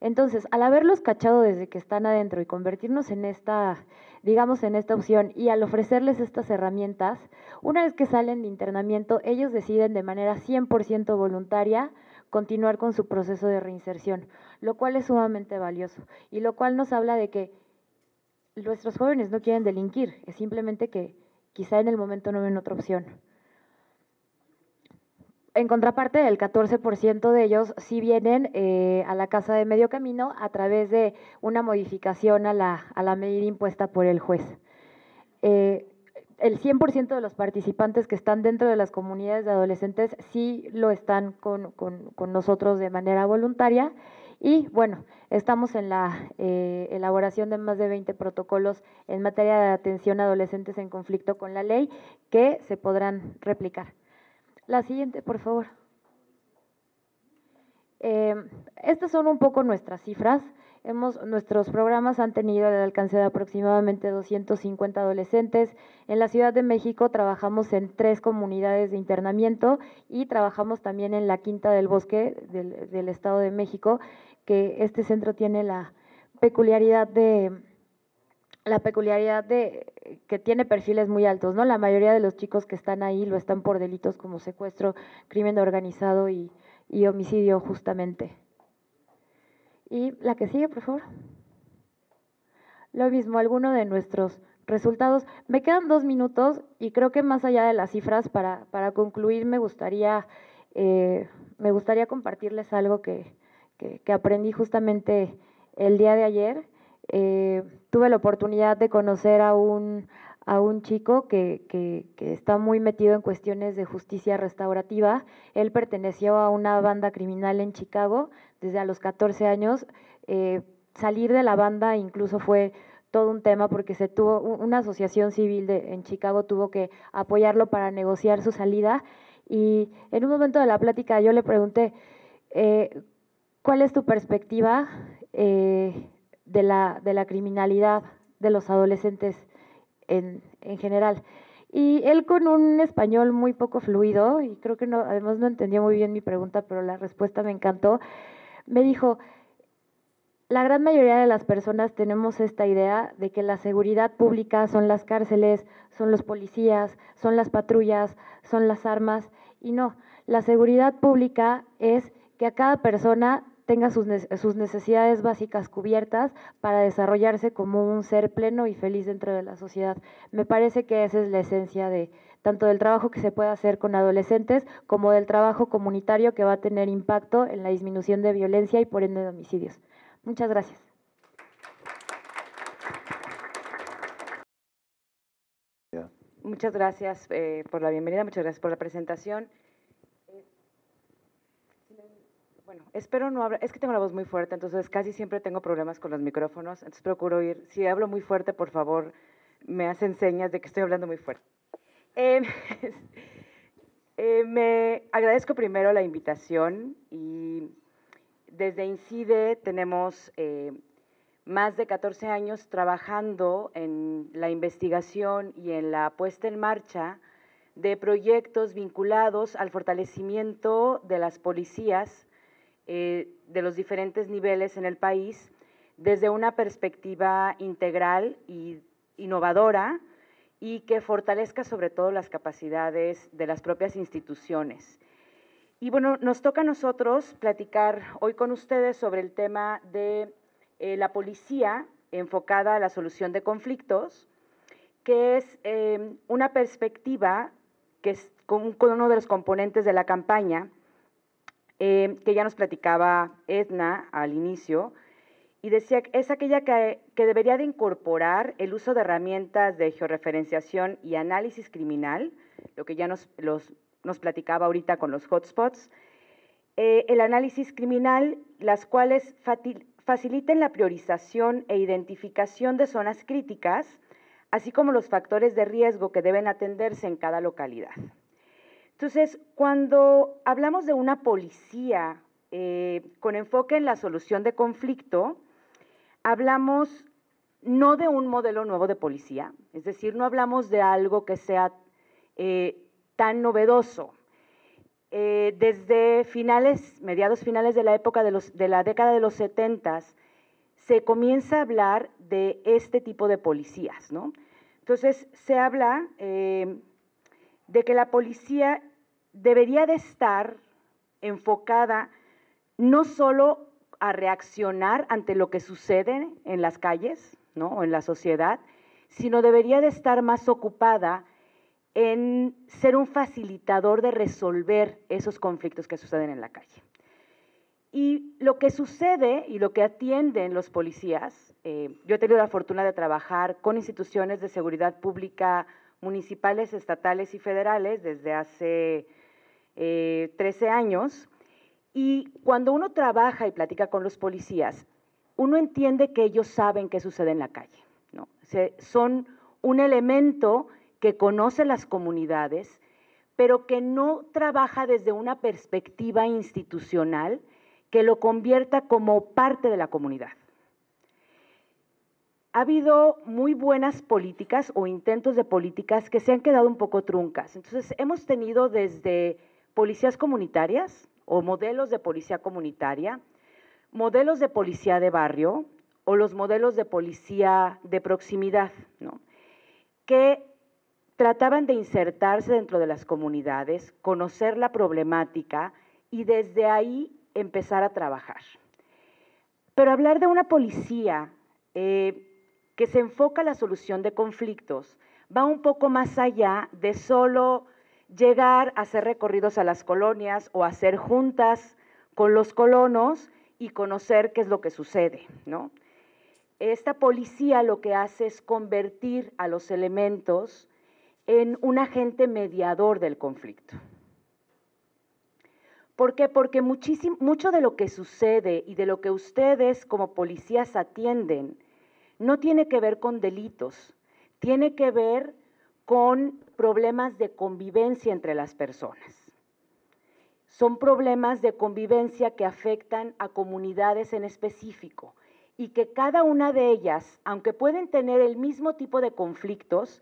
Entonces, al haberlos cachado desde que están adentro y convertirnos en esta, digamos, en esta opción y al ofrecerles estas herramientas, una vez que salen de internamiento, ellos deciden de manera 100% voluntaria continuar con su proceso de reinserción, lo cual es sumamente valioso y lo cual nos habla de que nuestros jóvenes no quieren delinquir, es simplemente que quizá en el momento no ven otra opción. En contraparte, el 14% de ellos sí vienen a la Casa de Medio Camino a través de una modificación a la medida impuesta por el juez. El 100% de los participantes que están dentro de las comunidades de adolescentes sí lo están con nosotros de manera voluntaria. Y bueno, estamos en la elaboración de más de 20 protocolos en materia de atención a adolescentes en conflicto con la ley que se podrán replicar. La siguiente, por favor. Estas son un poco nuestras cifras. Nuestros programas han tenido el alcance de aproximadamente 250 adolescentes. En la Ciudad de México trabajamos en 3 comunidades de internamiento y trabajamos también en la Quinta del Bosque del Estado de México, que este centro tiene la peculiaridad de que tiene perfiles muy altos, ¿no? La mayoría de los chicos que están ahí lo están por delitos como secuestro, crimen organizado y homicidio justamente. Y la que sigue, por favor. Lo mismo, alguno de nuestros resultados. Me quedan 2 minutos y creo que más allá de las cifras, para concluir, me gustaría compartirles algo que aprendí justamente el día de ayer. Tuve la oportunidad de conocer a un chico que está muy metido en cuestiones de justicia restaurativa. Él perteneció a una banda criminal en Chicago desde a los 14 años. Salir de la banda incluso fue todo un tema porque una asociación civil en Chicago tuvo que apoyarlo para negociar su salida. Y en un momento de la plática yo le pregunté, ¿cuál es tu perspectiva de la criminalidad de los adolescentes en general? Y él, con un español muy poco fluido, y creo que además no entendió muy bien mi pregunta, pero la respuesta me encantó, me dijo: la gran mayoría de las personas tenemos esta idea de que la seguridad pública son las cárceles, son los policías, son las patrullas, son las armas, y no, la seguridad pública es que a cada persona tenga sus necesidades básicas cubiertas para desarrollarse como un ser pleno y feliz dentro de la sociedad. Me parece que esa es la esencia de tanto del trabajo que se puede hacer con adolescentes como del trabajo comunitario que va a tener impacto en la disminución de violencia y por ende de homicidios. Muchas gracias. Muchas gracias por la bienvenida, muchas gracias por la presentación. Bueno, espero no hablar, es que tengo la voz muy fuerte, entonces casi siempre tengo problemas con los micrófonos, entonces procuro ir. Si hablo muy fuerte, por favor, me hacen señas de que estoy hablando muy fuerte. Me agradezco primero la invitación y desde INCIDE tenemos más de 14 años trabajando en la investigación y en la puesta en marcha de proyectos vinculados al fortalecimiento de las policías de los diferentes niveles en el país desde una perspectiva integral y innovadora y que fortalezca sobre todo las capacidades de las propias instituciones. Y bueno, nos toca a nosotros platicar hoy con ustedes sobre el tema de la policía enfocada a la solución de conflictos, que es una perspectiva que es con uno de los componentes de la campaña, que ya nos platicaba Edna al inicio, y decía que es aquella que debería de incorporar el uso de herramientas de georreferenciación y análisis criminal, lo que ya nos platicaba ahorita con los hotspots, el análisis criminal, las cuales faciliten la priorización e identificación de zonas críticas, así como los factores de riesgo que deben atenderse en cada localidad. Entonces, cuando hablamos de una policía con enfoque en la solución de conflicto, hablamos no de un modelo nuevo de policía, es decir, no hablamos de algo que sea tan novedoso. Desde mediados finales de la época de la década de los 70, se comienza a hablar de este tipo de policías, ¿no? Entonces, se habla de que la policía debería de estar enfocada no solo a reaccionar ante lo que sucede en las calles, ¿no?, o en la sociedad, sino debería de estar más ocupada en ser un facilitador de resolver esos conflictos que suceden en la calle. Y lo que sucede y lo que atienden los policías, yo he tenido la fortuna de trabajar con instituciones de seguridad pública municipales, estatales y federales desde hace 13 años, y cuando uno trabaja y platica con los policías, uno entiende que ellos saben qué sucede en la calle, ¿no? Son un elemento que conoce las comunidades, pero que no trabaja desde una perspectiva institucional que lo convierta como parte de la comunidad. Ha habido muy buenas políticas o intentos de políticas que se han quedado un poco truncas. Entonces, hemos tenido desde policías comunitarias o modelos de policía comunitaria, modelos de policía de barrio o los modelos de policía de proximidad, ¿no?, que trataban de insertarse dentro de las comunidades, conocer la problemática y desde ahí empezar a trabajar. Pero hablar de una policía que se enfoca a la solución de conflictos va un poco más allá de solo llegar a hacer recorridos a las colonias o hacer juntas con los colonos y conocer qué es lo que sucede, ¿no? Esta policía lo que hace es convertir a los elementos en un agente mediador del conflicto. ¿Por qué? Porque mucho de lo que sucede y de lo que ustedes como policías atienden no tiene que ver con delitos, tiene que ver con problemas de convivencia entre las personas. Son problemas de convivencia que afectan a comunidades en específico y que cada una de ellas, aunque pueden tener el mismo tipo de conflictos,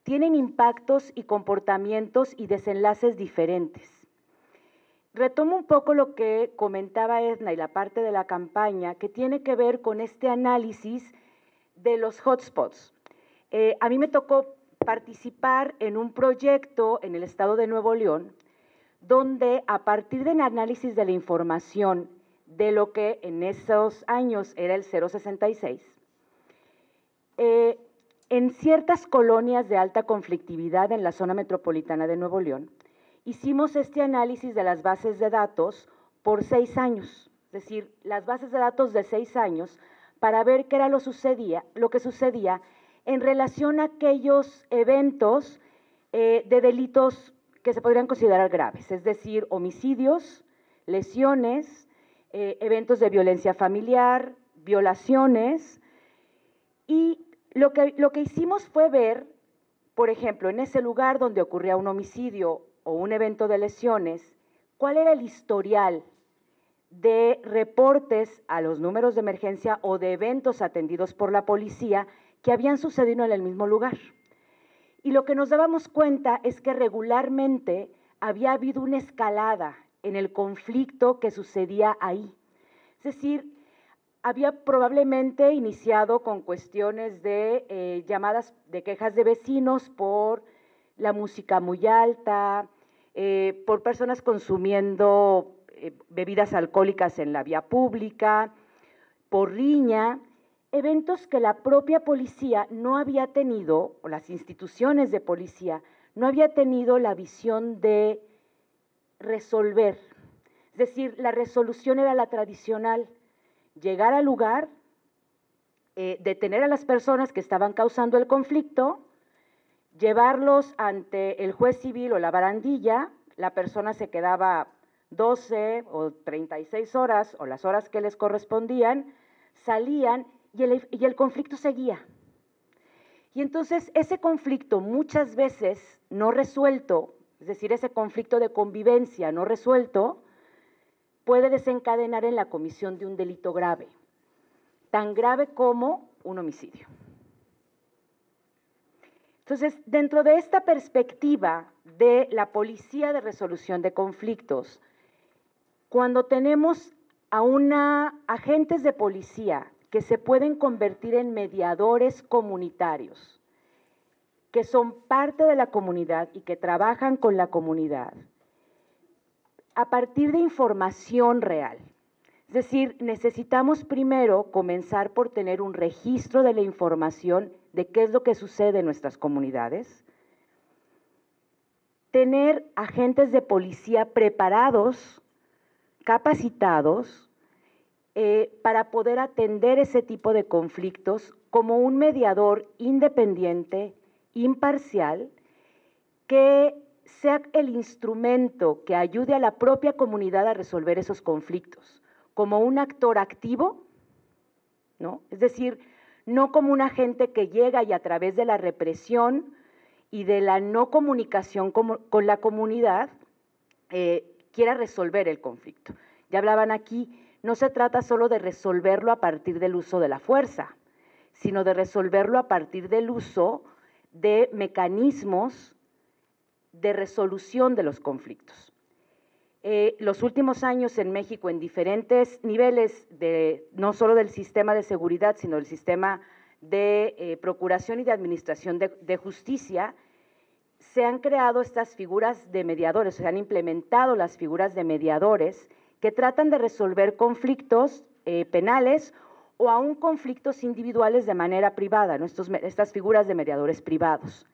tienen impactos y comportamientos y desenlaces diferentes. Retomo un poco lo que comentaba Edna y la parte de la campaña que tiene que ver con este análisis de los hotspots. A mí me tocó participar en un proyecto en el estado de Nuevo León, donde a partir del análisis de la información de lo que en esos años era el 066, en ciertas colonias de alta conflictividad en la zona metropolitana de Nuevo León, hicimos este análisis de las bases de datos por 6 años, es decir, las bases de datos de 6 años, para ver qué era lo que sucedía en relación a aquellos eventos de delitos que se podrían considerar graves, es decir, homicidios, lesiones, eventos de violencia familiar, violaciones, y lo que hicimos fue ver, por ejemplo, en ese lugar donde ocurría un homicidio o un evento de lesiones, cuál era el historial de reportes a los números de emergencia o de eventos atendidos por la policía que habían sucedido en el mismo lugar. Y lo que nos dábamos cuenta es que regularmente había habido una escalada en el conflicto que sucedía ahí. Es decir, había probablemente iniciado con cuestiones de llamadas de quejas de vecinos por la música muy alta, por personas consumiendo bebidas alcohólicas en la vía pública, por riña, eventos que la propia policía no había tenido, o las instituciones de policía, no había tenido la visión de resolver. Es decir, la resolución era la tradicional, llegar al lugar, detener a las personas que estaban causando el conflicto, llevarlos ante el juez civil o la barandilla, la persona se quedaba 12 o 36 horas o las horas que les correspondían, salían y el conflicto seguía. Y entonces ese conflicto muchas veces no resuelto, es decir, ese conflicto de convivencia no resuelto, puede desencadenar en la comisión de un delito grave, tan grave como un homicidio. Entonces, dentro de esta perspectiva de la policía de resolución de conflictos, cuando tenemos a agentes de policía que se pueden convertir en mediadores comunitarios, que son parte de la comunidad y que trabajan con la comunidad, a partir de información real. Es decir, necesitamos primero comenzar por tener un registro de la información de qué es lo que sucede en nuestras comunidades, tener agentes de policía preparados, capacitados, para poder atender ese tipo de conflictos como un mediador independiente, imparcial, que sea el instrumento que ayude a la propia comunidad a resolver esos conflictos, como un actor activo, ¿no? Es decir, no como un agente que llega y a través de la represión y de la no comunicación con la comunidad quiera resolver el conflicto. Ya hablaban aquí, no se trata solo de resolverlo a partir del uso de la fuerza, sino de resolverlo a partir del uso de mecanismos de resolución de los conflictos. Los últimos años en México, en diferentes niveles, no solo del sistema de seguridad, sino del sistema de procuración y de administración de justicia, se han creado estas figuras de mediadores, se han implementado las figuras de mediadores que tratan de resolver conflictos penales o aún conflictos individuales de manera privada, ¿no? Estas figuras de mediadores privados.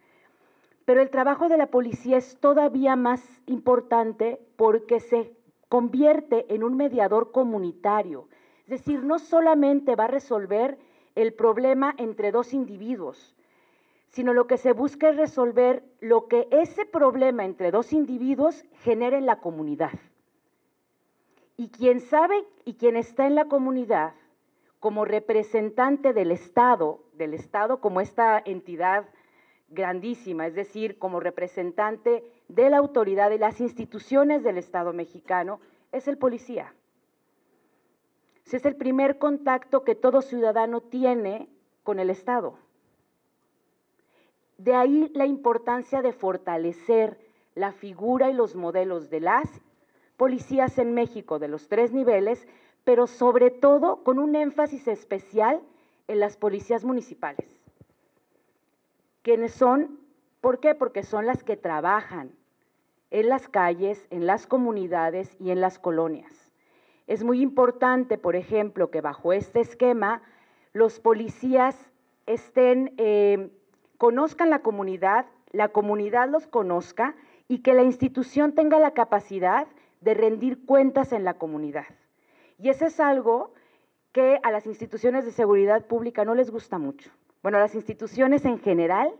Pero el trabajo de la policía es todavía más importante porque se convierte en un mediador comunitario. Es decir, no solamente va a resolver el problema entre dos individuos, sino lo que se busca es resolver lo que ese problema entre dos individuos genera en la comunidad. Y quien sabe y quien está en la comunidad como representante del Estado como esta entidad grandísima, es decir, como representante de la autoridad de las instituciones del Estado mexicano, es el policía. Es el primer contacto que todo ciudadano tiene con el Estado. De ahí la importancia de fortalecer la figura y los modelos de las policías en México de los 3 niveles, pero sobre todo con un énfasis especial en las policías municipales. ¿Quiénes son? ¿Por qué? Porque son las que trabajan en las calles, en las comunidades y en las colonias. Es muy importante, por ejemplo, que bajo este esquema los policías conozcan la comunidad los conozca y que la institución tenga la capacidad de rendir cuentas en la comunidad. Y eso es algo que a las instituciones de seguridad pública no les gusta mucho. Bueno, a las instituciones en general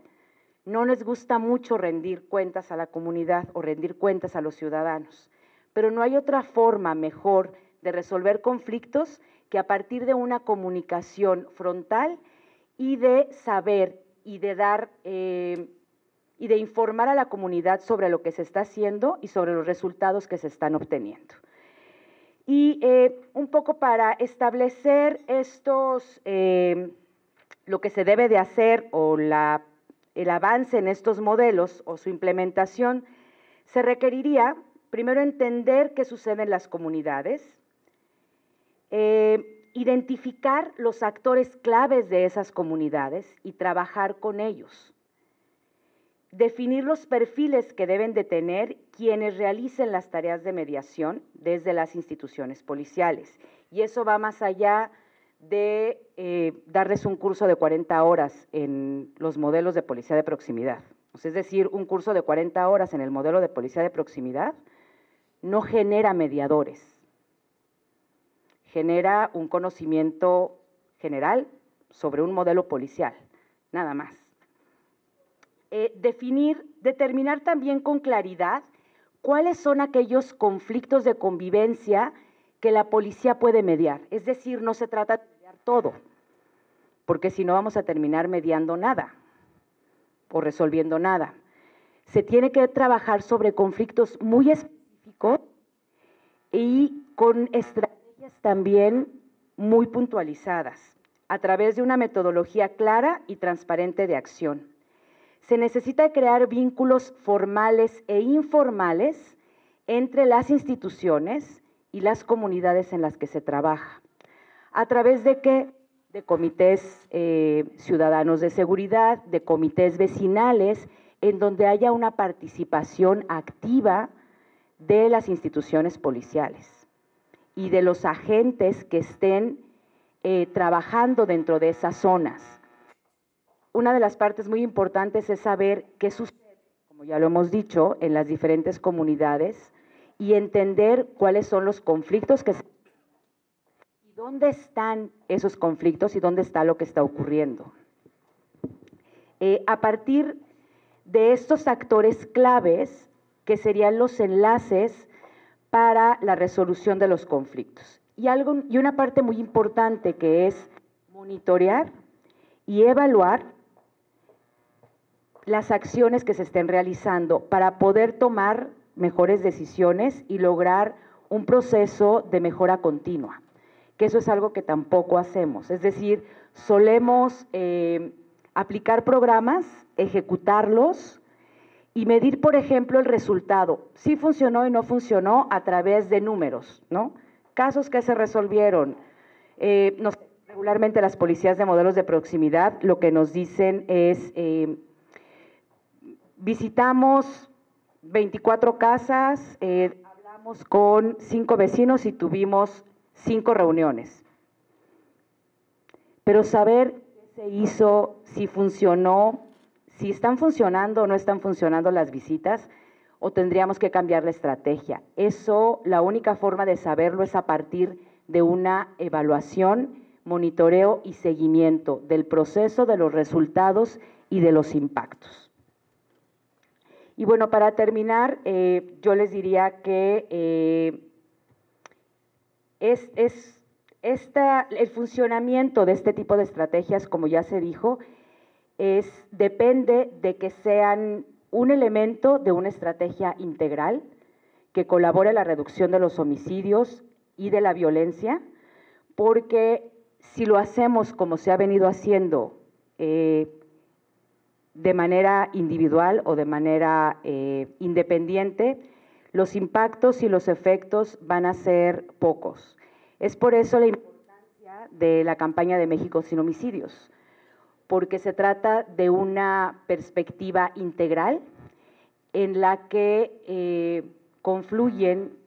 no les gusta mucho rendir cuentas a la comunidad o rendir cuentas a los ciudadanos, pero no hay otra forma mejor de resolver conflictos que a partir de una comunicación frontal y de saber y de dar y de informar a la comunidad sobre lo que se está haciendo y sobre los resultados que se están obteniendo. Y un poco para establecer lo que se debe de hacer o el avance en estos modelos o su implementación, se requeriría primero entender qué sucede en las comunidades, identificar los actores claves de esas comunidades y trabajar con ellos. Definir los perfiles que deben de tener quienes realicen las tareas de mediación desde las instituciones policiales. Y eso va más allá de darles un curso de 40 horas en los modelos de policía de proximidad. Es decir, un curso de 40 horas en el modelo de policía de proximidad no genera mediadores, genera un conocimiento general sobre un modelo policial, nada más. Determinar también con claridad cuáles son aquellos conflictos de convivencia que la policía puede mediar. Es decir, no se trata de mediar todo, porque si no vamos a terminar mediando nada o resolviendo nada. Se tiene que trabajar sobre conflictos muy específicos y con estrategias también muy puntualizadas, a través de una metodología clara y transparente de acción. Se necesita crear vínculos formales e informales entre las instituciones y las comunidades en las que se trabaja. ¿A través de qué? De comités ciudadanos de seguridad, de comités vecinales, en donde haya una participación activa de las instituciones policiales y de los agentes que estén trabajando dentro de esas zonas. Una de las partes muy importantes es saber qué sucede, como ya lo hemos dicho, en las diferentes comunidades y entender cuáles son los conflictos que se y dónde están esos conflictos y dónde está lo que está ocurriendo. A partir de estos actores claves, que serían los enlaces para la resolución de los conflictos. Y una parte muy importante que es monitorear y evaluar las acciones que se estén realizando para poder tomar mejores decisiones y lograr un proceso de mejora continua, que eso es algo que tampoco hacemos. Es decir, solemos aplicar programas, ejecutarlos y medir, por ejemplo, el resultado, si funcionó y no funcionó a través de números, ¿no? Casos que se resolvieron. Regularmente las policías de modelos de proximidad lo que nos dicen es, visitamos 24 casas, hablamos con 5 vecinos y tuvimos 5 reuniones. Pero saber qué se hizo, si funcionó, si están funcionando o no están funcionando las visitas, o tendríamos que cambiar la estrategia. Eso, la única forma de saberlo es a partir de una evaluación, monitoreo y seguimiento del proceso, de los resultados y de los impactos. Y bueno, para terminar, yo les diría que el funcionamiento de este tipo de estrategias, como ya se dijo, depende de que sean un elemento de una estrategia integral que colabore a la reducción de los homicidios y de la violencia, porque si lo hacemos como se ha venido haciendo de manera individual o de manera independiente, los impactos y los efectos van a ser pocos. Es por eso la importancia de la campaña de México sin homicidios, porque se trata de una perspectiva integral en la que confluyen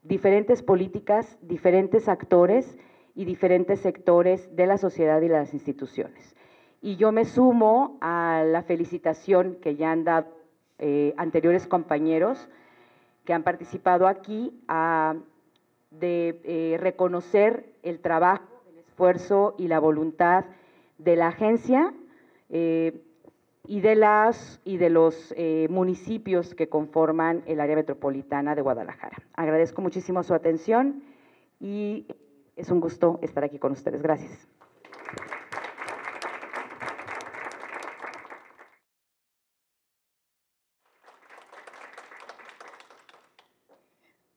diferentes políticas, diferentes actores y diferentes sectores de la sociedad y las instituciones. Y yo me sumo a la felicitación que ya han dado anteriores compañeros que han participado aquí de reconocer el trabajo, el esfuerzo y la voluntad de la agencia y de los municipios que conforman el área metropolitana de Guadalajara. Agradezco muchísimo su atención y es un gusto estar aquí con ustedes. Gracias.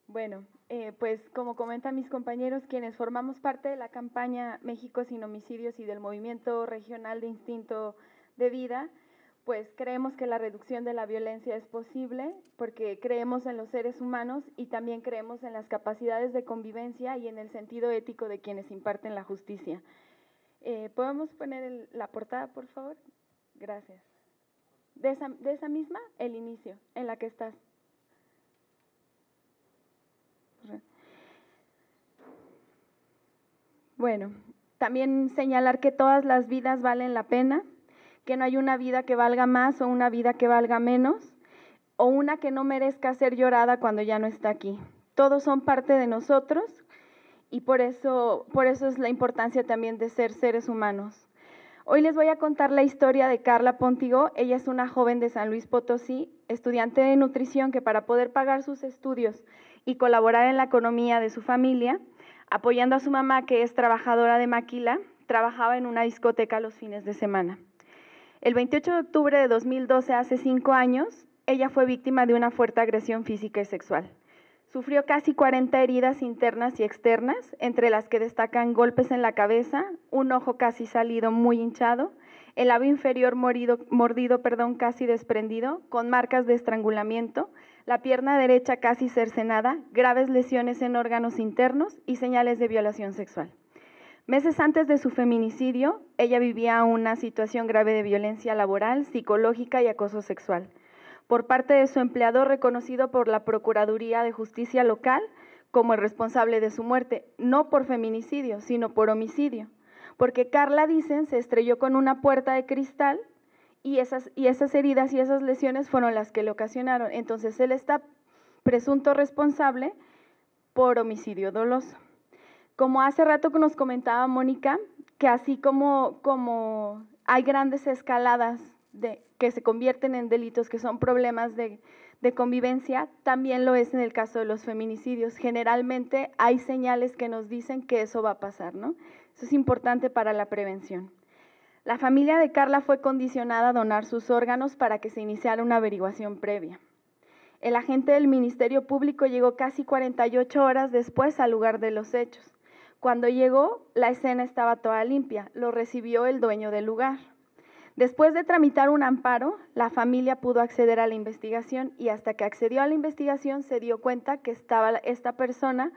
Bueno, pues como comentan mis compañeros, quienes formamos parte de la campaña México sin homicidios y del Movimiento Regional de Instinto de Vida, pues creemos que la reducción de la violencia es posible porque creemos en los seres humanos y también creemos en las capacidades de convivencia y en el sentido ético de quienes imparten la justicia. ¿Podemos poner la portada, por favor? Gracias. De esa misma, el inicio, en la que estás. Bueno, también señalar que todas las vidas valen la pena, que no hay una vida que valga más o una vida que valga menos, o una que no merezca ser llorada cuando ya no está aquí. Todos son parte de nosotros y por eso es la importancia también de ser seres humanos. Hoy les voy a contar la historia de Carla Pontigo. Ella es una joven de San Luis Potosí, estudiante de nutrición que para poder pagar sus estudios y colaborar en la economía de su familia, apoyando a su mamá, que es trabajadora de maquila, trabajaba en una discoteca los fines de semana. El 28 de octubre de 2012, hace 5 años, ella fue víctima de una fuerte agresión física y sexual. Sufrió casi 40 heridas internas y externas, entre las que destacan golpes en la cabeza, un ojo casi salido muy hinchado, el labio inferior mordido, casi desprendido, con marcas de estrangulamiento, la pierna derecha casi cercenada, graves lesiones en órganos internos y señales de violación sexual. Meses antes de su feminicidio, ella vivía una situación grave de violencia laboral, psicológica y acoso sexual por parte de su empleador, reconocido por la Procuraduría de Justicia local como el responsable de su muerte, no por feminicidio, sino por homicidio, porque Carla, dicen, se estrelló con una puerta de cristal y esas heridas y esas lesiones fueron las que le ocasionaron. Entonces, él está presunto responsable por homicidio doloso. Como hace rato que nos comentaba Mónica, que así como hay grandes escaladas que se convierten en delitos, que son problemas de convivencia, también lo es en el caso de los feminicidios. Generalmente hay señales que nos dicen que eso va a pasar, ¿no? Eso es importante para la prevención. La familia de Carla fue condicionada a donar sus órganos para que se iniciara una averiguación previa. El agente del Ministerio Público llegó casi 48 horas después al lugar de los hechos. Cuando llegó, la escena estaba toda limpia, lo recibió el dueño del lugar. Después de tramitar un amparo, la familia pudo acceder a la investigación y hasta que accedió a la investigación se dio cuenta que estaba esta persona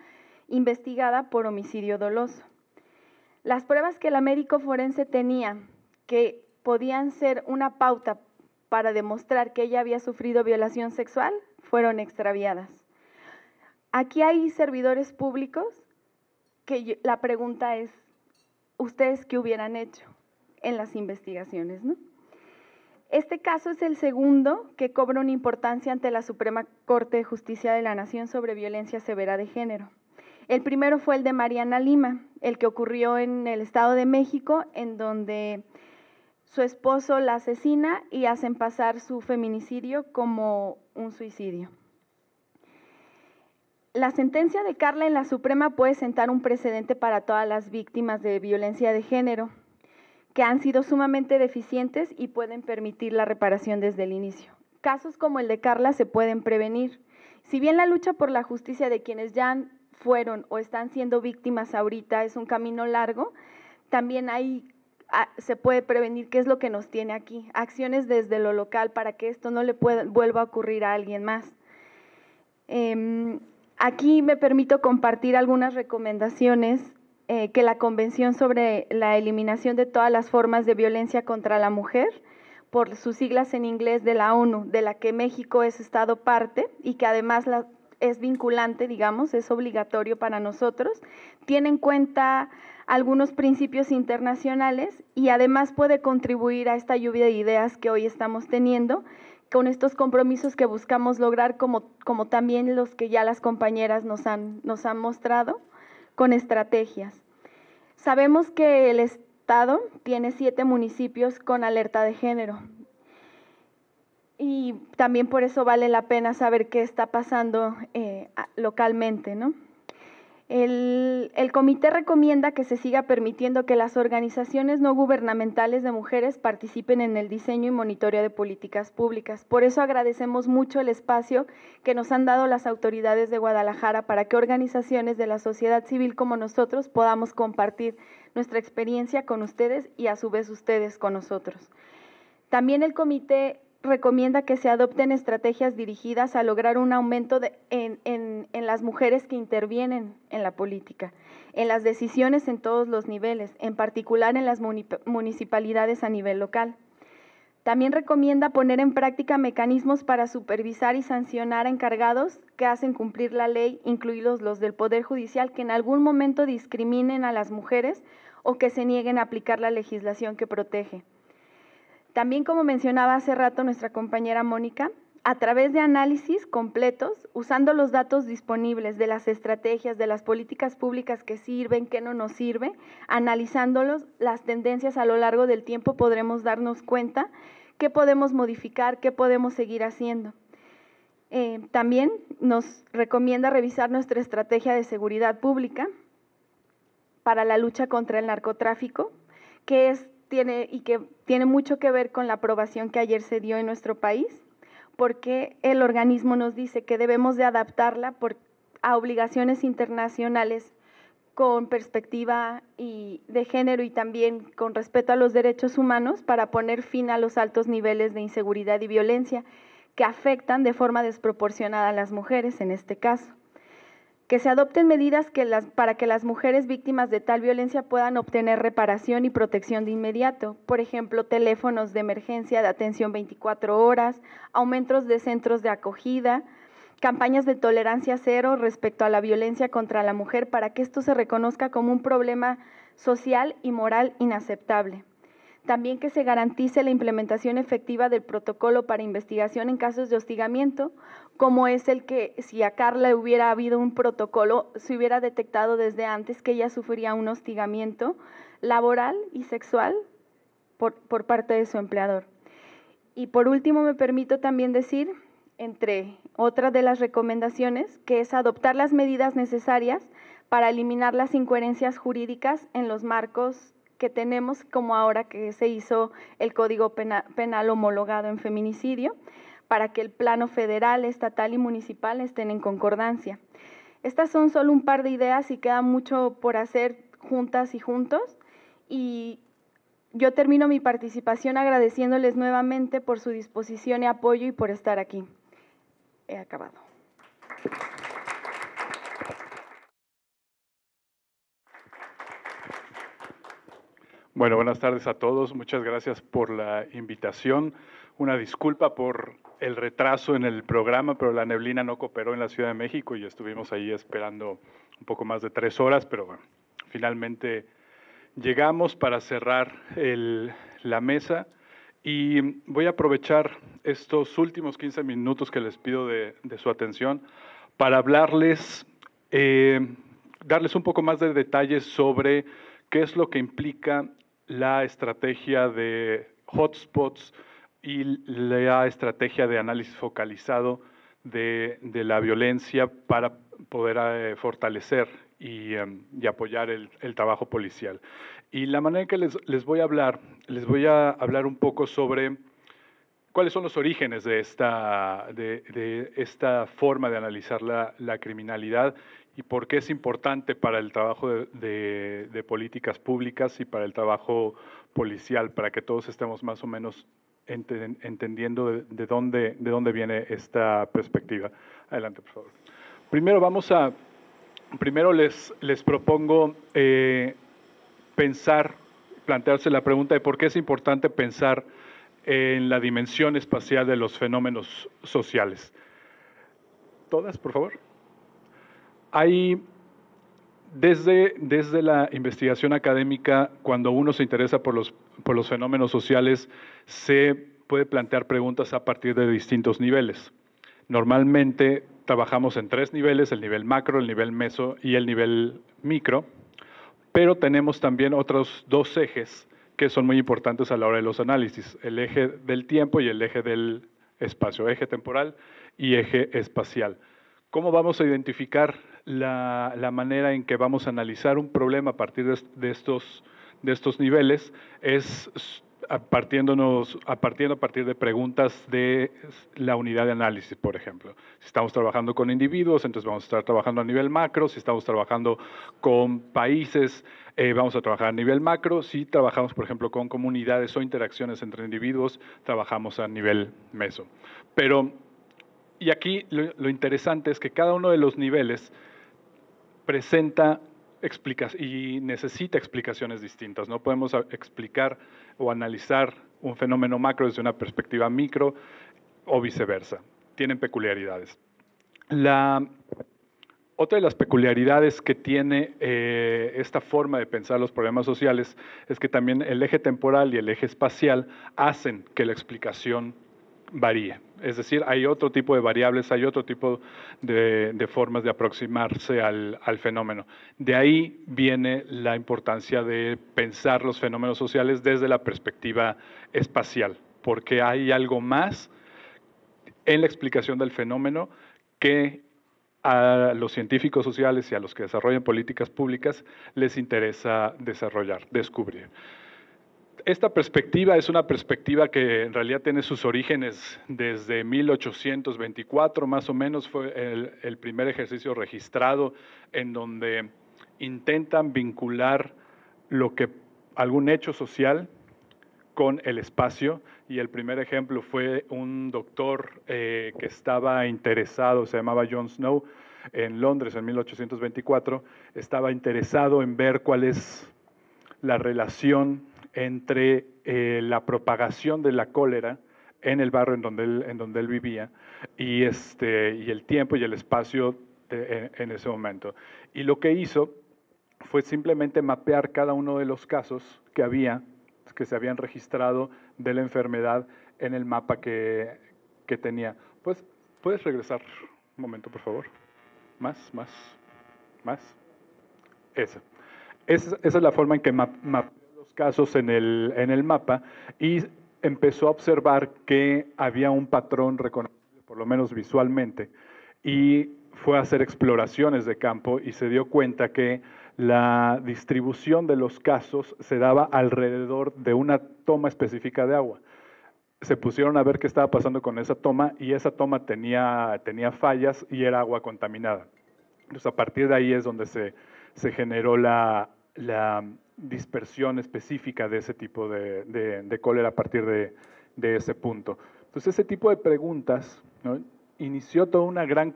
investigada por homicidio doloso. Las pruebas que la médico forense tenía, que podían ser una pauta para demostrar que ella había sufrido violación sexual, fueron extraviadas. Aquí hay servidores públicos que la pregunta es, ¿ustedes qué hubieran hecho en las investigaciones, ¿no? Este caso es el segundo que cobra una importancia ante la Suprema Corte de Justicia de la Nación sobre violencia severa de género. El primero fue el de Mariana Lima, el que ocurrió en el Estado de México, en donde su esposo la asesina y hacen pasar su feminicidio como un suicidio. La sentencia de Carla en la Suprema puede sentar un precedente para todas las víctimas de violencia de género, que han sido sumamente deficientes y pueden permitir la reparación desde el inicio. Casos como el de Carla se pueden prevenir. Si bien la lucha por la justicia de quienes ya fueron o están siendo víctimas ahorita es un camino largo, también se puede prevenir, qué es lo que nos tiene aquí, acciones desde lo local para que esto no le vuelva a ocurrir a alguien más. Aquí me permito compartir algunas recomendaciones que la Convención sobre la Eliminación de todas las formas de violencia contra la mujer, por sus siglas en inglés de la ONU, de la que México es Estado parte y que además es vinculante, digamos, es obligatorio para nosotros, tiene en cuenta algunos principios internacionales y además puede contribuir a esta lluvia de ideas que hoy estamos teniendo, con estos compromisos que buscamos lograr, como también los que ya las compañeras nos han mostrado, con estrategias. Sabemos que el Estado tiene 7 municipios con alerta de género y también por eso vale la pena saber qué está pasando localmente, ¿no? El comité recomienda que se siga permitiendo que las organizaciones no gubernamentales de mujeres participen en el diseño y monitoreo de políticas públicas. Por eso agradecemos mucho el espacio que nos han dado las autoridades de Guadalajara para que organizaciones de la sociedad civil como nosotros podamos compartir nuestra experiencia con ustedes y a su vez ustedes con nosotros. También el comité recomienda que se adopten estrategias dirigidas a lograr un aumento en las mujeres que intervienen en la política, en las decisiones en todos los niveles, en particular en las municipalidades a nivel local. También recomienda poner en práctica mecanismos para supervisar y sancionar a encargados que hacen cumplir la ley, incluidos los del Poder Judicial, que en algún momento discriminen a las mujeres o que se nieguen a aplicar la legislación que protege. También, como mencionaba hace rato nuestra compañera Mónica, a través de análisis completos, usando los datos disponibles de las estrategias, de las políticas públicas que sirven, que no nos sirven, analizándolos, las tendencias a lo largo del tiempo podremos darnos cuenta qué podemos modificar, qué podemos seguir haciendo. También nos recomienda revisar nuestra estrategia de seguridad pública para la lucha contra el narcotráfico, que tiene mucho que ver con la aprobación que ayer se dio en nuestro país, porque el organismo nos dice que debemos de adaptarla a obligaciones internacionales con perspectiva de género y también con respeto a los derechos humanos para poner fin a los altos niveles de inseguridad y violencia que afectan de forma desproporcionada a las mujeres en este caso. Que se adopten medidas para que las mujeres víctimas de tal violencia puedan obtener reparación y protección de inmediato. Por ejemplo, teléfonos de emergencia de atención 24 horas, aumentos de centros de acogida, campañas de tolerancia cero respecto a la violencia contra la mujer para que esto se reconozca como un problema social y moral inaceptable. También que se garantice la implementación efectiva del protocolo para investigación en casos de hostigamiento, como es el que si a Carla hubiera habido un protocolo, se hubiera detectado desde antes que ella sufría un hostigamiento laboral y sexual por parte de su empleador. Y por último, me permito también decir, entre otras de las recomendaciones, que es adoptar las medidas necesarias para eliminar las incoherencias jurídicas en los marcos que tenemos, como ahora que se hizo el Código Penal homologado en feminicidio, para que el plano federal, estatal y municipal estén en concordancia. Estas son solo un par de ideas y queda mucho por hacer juntas y juntos, y yo termino mi participación agradeciéndoles nuevamente por su disposición y apoyo y por estar aquí. He acabado. Bueno, buenas tardes a todos. Muchas gracias por la invitación. Una disculpa por el retraso en el programa, pero la neblina no cooperó en la Ciudad de México y estuvimos ahí esperando un poco más de 3 horas, pero bueno, finalmente llegamos para cerrar la mesa y voy a aprovechar estos últimos 15 minutos que les pido de su atención para hablarles, darles un poco más de detalles sobre qué es lo que implica la estrategia de hotspots y la estrategia de análisis focalizado de la violencia para poder fortalecer y apoyar el trabajo policial. Y la manera en que les voy a hablar un poco sobre cuáles son los orígenes de esta forma de analizar la criminalidad y por qué es importante para el trabajo de políticas públicas y para el trabajo policial, para que todos estemos más o menos entendiendo de dónde viene esta perspectiva. Adelante, por favor. Primero les propongo plantearse la pregunta de por qué es importante pensar en la dimensión espacial de los fenómenos sociales. ¿Todas, por favor? Hay, desde la investigación académica, cuando uno se interesa por los fenómenos sociales, se puede plantear preguntas a partir de distintos niveles. Normalmente trabajamos en 3 niveles, el nivel macro, el nivel meso y el nivel micro, pero tenemos también otros 2 ejes que son muy importantes a la hora de los análisis, el eje del tiempo y el eje del espacio, eje temporal y eje espacial. ¿Cómo vamos a identificar la manera en que vamos a analizar un problema a partir de estos niveles? Es partiendo a partir de preguntas de la unidad de análisis, por ejemplo. Si estamos trabajando con individuos, entonces vamos a estar trabajando a nivel macro. Si estamos trabajando con países, vamos a trabajar a nivel macro. Si trabajamos, por ejemplo, con comunidades o interacciones entre individuos, trabajamos a nivel meso. Y aquí lo interesante es que cada uno de los niveles presenta y necesita explicaciones distintas. No podemos explicar o analizar un fenómeno macro desde una perspectiva micro o viceversa. Tienen peculiaridades. Otra de las peculiaridades que tiene esta forma de pensar los problemas sociales es que también el eje temporal y el eje espacial hacen que la explicación varíe. Es decir, hay otro tipo de variables, hay otro tipo de formas de aproximarse al fenómeno. De ahí viene la importancia de pensar los fenómenos sociales desde la perspectiva espacial, porque hay algo más en la explicación del fenómeno que a los científicos sociales y a los que desarrollan políticas públicas les interesa descubrir. Esta perspectiva es una perspectiva que en realidad tiene sus orígenes desde 1824, más o menos fue el primer ejercicio registrado en donde intentan vincular algún hecho social con el espacio, y el primer ejemplo fue un doctor que estaba interesado, se llamaba John Snow, en Londres en 1824, estaba interesado en ver cuál es la relación entre la propagación de la cólera en el barrio en donde él vivía y el tiempo y el espacio en ese momento. Y lo que hizo fue simplemente mapear cada uno de los casos que se habían registrado de la enfermedad en el mapa que tenía. Pues, ¿puedes regresar un momento, por favor? Más. Esa es la forma en que mapeó los casos en el mapa y empezó a observar que había un patrón reconocible, por lo menos visualmente, y fue a hacer exploraciones de campo y se dio cuenta que la distribución de los casos se daba alrededor de una toma específica de agua. Se pusieron a ver qué estaba pasando con esa toma y esa toma tenía fallas y era agua contaminada. Entonces, a partir de ahí es donde se generó la dispersión específica de ese tipo de cólera a partir de ese punto. Entonces, ese tipo de preguntas, ¿no?, inició toda una gran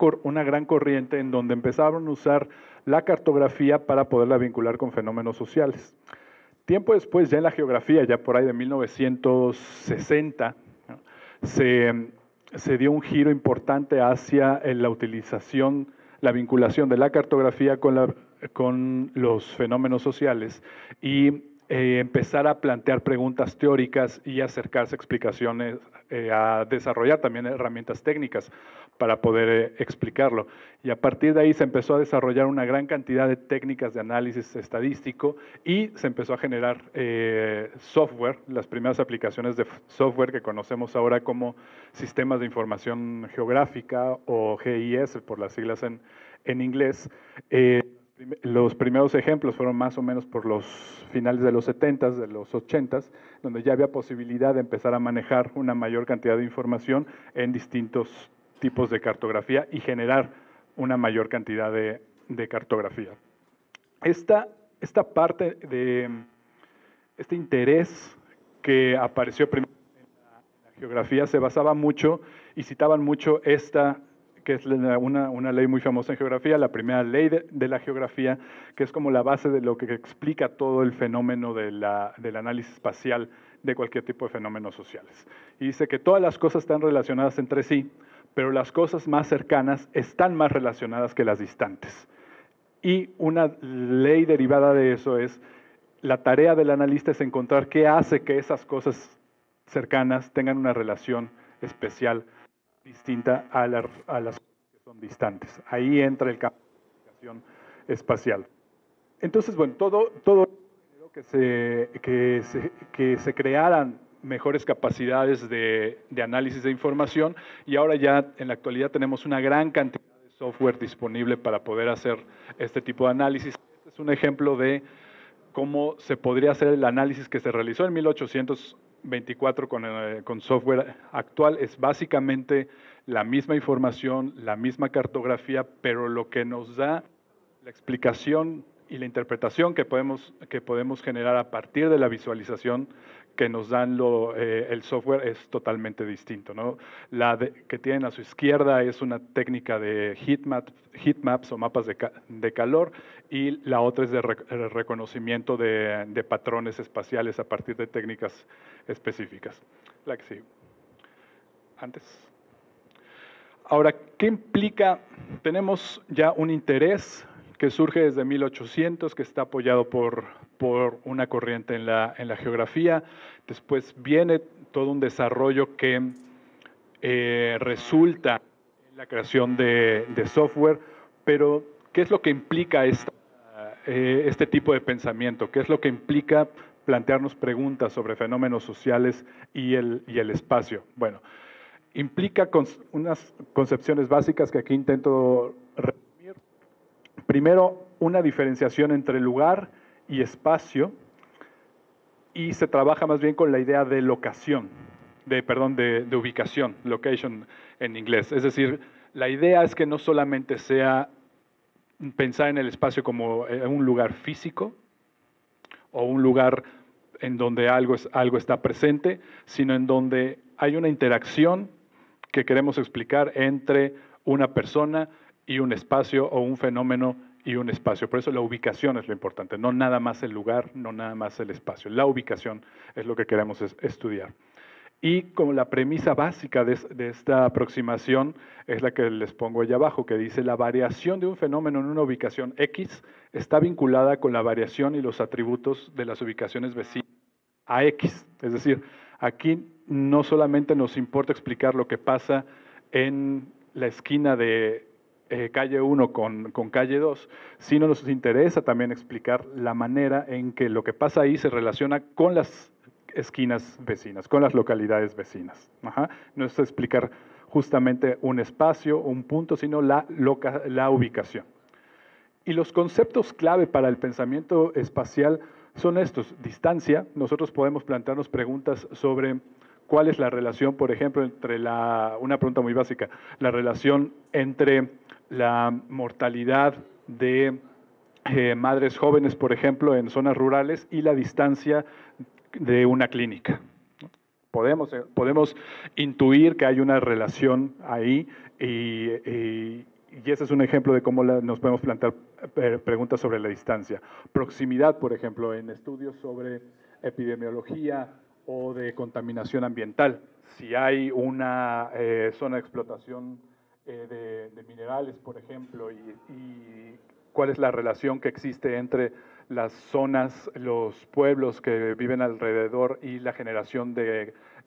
corriente en donde empezaron a usar la cartografía para poderla vincular con fenómenos sociales. Tiempo después, ya en la geografía, ya por ahí de 1960, ¿no?, se dio un giro importante hacia la utilización, la vinculación de la cartografía con los fenómenos sociales y empezar a plantear preguntas teóricas y acercarse a explicaciones, a desarrollar también herramientas técnicas para poder explicarlo. Y a partir de ahí se empezó a desarrollar una gran cantidad de técnicas de análisis estadístico y se empezó a generar software, las primeras aplicaciones de software que conocemos ahora como sistemas de información geográfica o GIS por las siglas en inglés. Los primeros ejemplos fueron más o menos por los finales de los 70s, de los 80s, donde ya había posibilidad de empezar a manejar una mayor cantidad de información en distintos tipos de cartografía y generar una mayor cantidad de cartografía. Esta parte de este interés que apareció primero en la geografía se basaba mucho y citaban mucho que es una ley muy famosa en geografía, la primera ley de la geografía, que es como la base de lo que explica todo el fenómeno del análisis espacial de cualquier tipo de fenómenos sociales. Y dice que todas las cosas están relacionadas entre sí, pero las cosas más cercanas están más relacionadas que las distantes. Y una ley derivada de eso es, la tarea del analista es encontrar qué hace que esas cosas cercanas tengan una relación especial distinta a las que son distantes. Ahí entra el campo de comunicación espacial. Entonces, bueno, todo que se crearan mejores capacidades de análisis de información y ahora ya en la actualidad tenemos una gran cantidad de software disponible para poder hacer este tipo de análisis. Este es un ejemplo de cómo se podría hacer el análisis que se realizó en 1824 con software actual. Es básicamente la misma información, la misma cartografía, pero lo que nos da la explicación y la interpretación que podemos generar a partir de la visualización que nos dan el software es totalmente distinto, ¿no? Que tienen a su izquierda es una técnica de heatmaps o mapas de calor y la otra es de reconocimiento de patrones espaciales a partir de técnicas específicas. La que sigue. Antes. Ahora, ¿qué implica? Tenemos ya un interés que surge desde 1800, que está apoyado por una corriente en la geografía. Después viene todo un desarrollo que resulta en la creación de software, pero ¿qué es lo que implica este tipo de pensamiento? ¿Qué es lo que implica plantearnos preguntas sobre fenómenos sociales y el espacio? Bueno, implica unas concepciones básicas que aquí intento resumir. Primero, una diferenciación entre lugar y espacio, y se trabaja más bien con la idea de locación, de ubicación, location en inglés. Es decir, la idea es que no solamente sea pensar en el espacio como un lugar físico o un lugar en donde algo está presente, sino en donde hay una interacción que queremos explicar entre una persona y un espacio, o un fenómeno y un espacio. Por eso la ubicación es lo importante, no nada más el lugar, no nada más el espacio. La ubicación es lo que queremos estudiar. Y como la premisa básica de esta aproximación es la que les pongo allá abajo, que dice: la variación de un fenómeno en una ubicación X está vinculada con la variación y los atributos de las ubicaciones vecinas a X. Es decir, aquí no solamente nos importa explicar lo que pasa en la esquina de calle 1 con calle 2, sino nos interesa también explicar la manera en que lo que pasa ahí se relaciona con las esquinas vecinas, con las localidades vecinas. No es explicar justamente un espacio, un punto, sino la ubicación. Y los conceptos clave para el pensamiento espacial son estos: distancia. Nosotros podemos plantearnos preguntas sobre cuál es la relación, por ejemplo, una pregunta muy básica, la relación entre la mortalidad de madres jóvenes, por ejemplo, en zonas rurales, y la distancia de una clínica. Podemos intuir que hay una relación ahí, y ese es un ejemplo de cómo nos podemos plantear preguntas sobre la distancia. Proximidad, por ejemplo, en estudios sobre epidemiología o de contaminación ambiental. Si hay una zona de explotación de minerales, por ejemplo, y cuál es la relación que existe entre las zonas, los pueblos que viven alrededor y la generación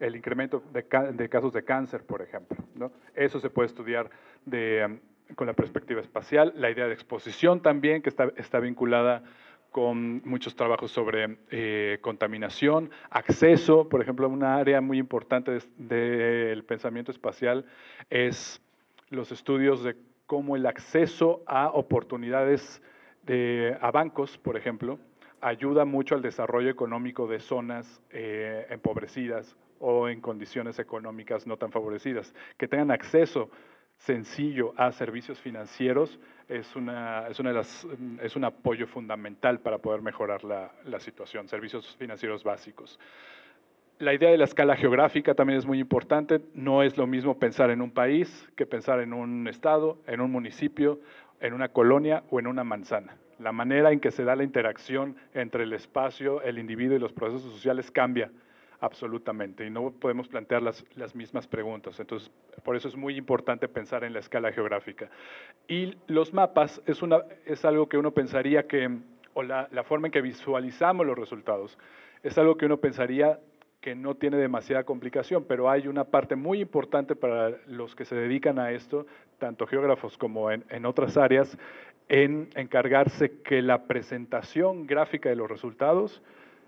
el incremento de casos de cáncer, por ejemplo, ¿no? Eso se puede estudiar con la perspectiva espacial. La idea de exposición también, que está vinculada con muchos trabajos sobre contaminación, acceso. Por ejemplo, una área muy importante del pensamiento espacial es los estudios de cómo el acceso a oportunidades a bancos, por ejemplo, ayuda mucho al desarrollo económico de zonas empobrecidas o en condiciones económicas no tan favorecidas. Que tengan acceso sencillo a servicios financieros es un apoyo fundamental para poder mejorar la situación, servicios financieros básicos. La idea de la escala geográfica también es muy importante. No es lo mismo pensar en un país que pensar en un estado, en un municipio, en una colonia o en una manzana. La manera en que se da la interacción entre el espacio, el individuo y los procesos sociales cambia absolutamente, y no podemos plantear las mismas preguntas. Entonces, por eso es muy importante pensar en la escala geográfica. Y los mapas es algo que uno pensaría o la forma en que visualizamos los resultados, es algo que uno pensaría que no tiene demasiada complicación, pero hay una parte muy importante para los que se dedican a esto, tanto geógrafos como en otras áreas, en encargarse que la presentación gráfica de los resultados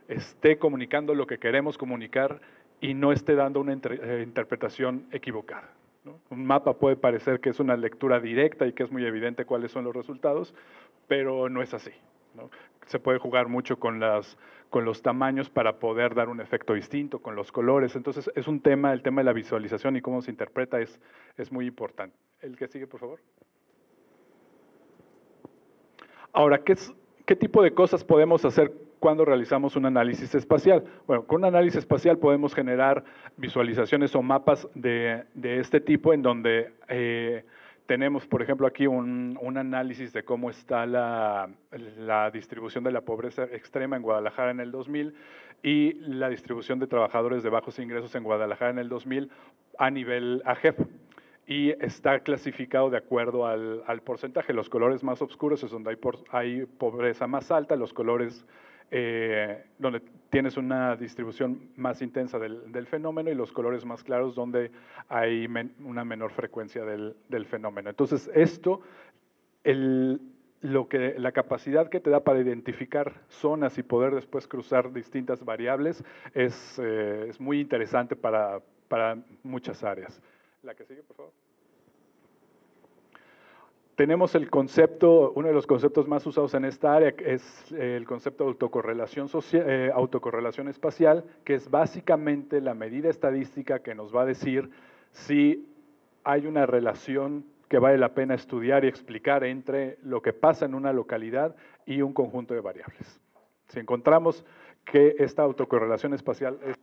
esté comunicando lo que queremos comunicar y no esté dando una interpretación equivocada, ¿no? Un mapa puede parecer que es una lectura directa y que es muy evidente cuáles son los resultados, pero no es así, ¿no? Se puede jugar mucho con los tamaños para poder dar un efecto distinto, con los colores. Entonces, es el tema de la visualización y cómo se interpreta es muy importante. El que sigue, por favor. Ahora, ¿qué tipo de cosas podemos hacer cuando realizamos un análisis espacial? Bueno, con un análisis espacial podemos generar visualizaciones o mapas de este tipo, en donde tenemos, por ejemplo, aquí un análisis de cómo está la distribución de la pobreza extrema en Guadalajara en el 2000 y la distribución de trabajadores de bajos ingresos en Guadalajara en el 2000 a nivel AGEP. y está clasificado de acuerdo al porcentaje. Los colores más oscuros es donde hay pobreza más alta, los colores donde tienes una distribución más intensa del fenómeno, y los colores más claros donde hay una menor frecuencia del fenómeno. Entonces, esto, la capacidad que te da para identificar zonas y poder después cruzar distintas variables es muy interesante para muchas áreas. La que sigue, por favor. Tenemos el concepto, uno de los conceptos más usados en esta área es el concepto de autocorrelación espacial, que es básicamente la medida estadística que nos va a decir si hay una relación que vale la pena estudiar y explicar entre lo que pasa en una localidad y un conjunto de variables. Si encontramos que esta autocorrelación espacial es de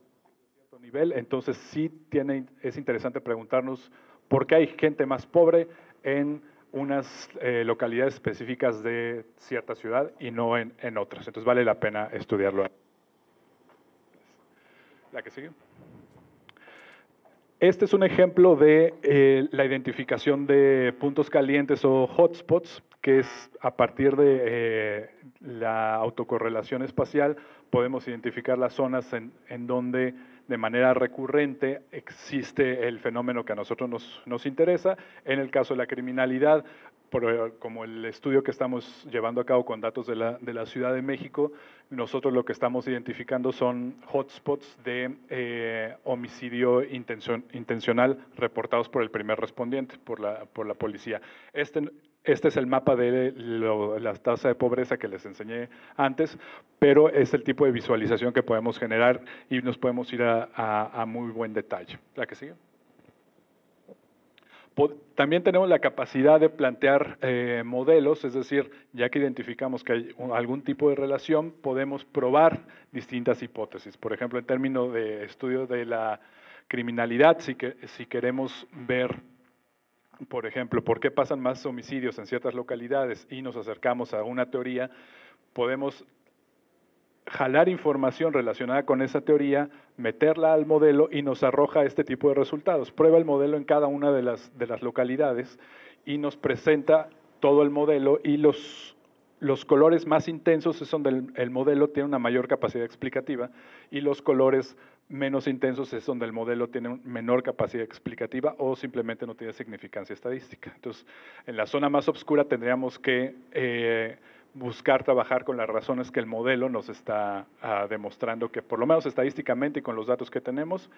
cierto nivel, entonces sí es interesante preguntarnos por qué hay gente más pobre en unas localidades específicas de cierta ciudad y no en otras. Entonces vale la pena estudiarlo. La que sigue. Este es un ejemplo de la identificación de puntos calientes o hotspots, que es a partir de la autocorrelación espacial, podemos identificar las zonas en donde de manera recurrente existe el fenómeno que a nosotros nos interesa. En el caso de la criminalidad, como el estudio que estamos llevando a cabo con datos de la Ciudad de México, nosotros lo que estamos identificando son hotspots de homicidio intencional reportados por el primer respondiente, por la policía. Este es el mapa de la tasa de pobreza que les enseñé antes, pero es el tipo de visualización que podemos generar y nos podemos ir a muy buen detalle. ¿La que sigue? También tenemos la capacidad de plantear modelos, es decir, ya que identificamos que hay algún tipo de relación, podemos probar distintas hipótesis. Por ejemplo, en términos de estudio de la criminalidad, si queremos ver, por ejemplo, por qué pasan más homicidios en ciertas localidades y nos acercamos a una teoría, podemos jalar información relacionada con esa teoría, meterla al modelo y nos arroja este tipo de resultados. Prueba el modelo en cada una de las localidades y nos presenta todo el modelo, y los colores más intensos es donde el modelo tiene una mayor capacidad explicativa, y los colores menos intensos es donde el modelo tiene una menor capacidad explicativa o simplemente no tiene significancia estadística. Entonces, en la zona más oscura tendríamos que buscar trabajar con las razones que el modelo nos está demostrando, que por lo menos estadísticamente y con los datos que tenemos,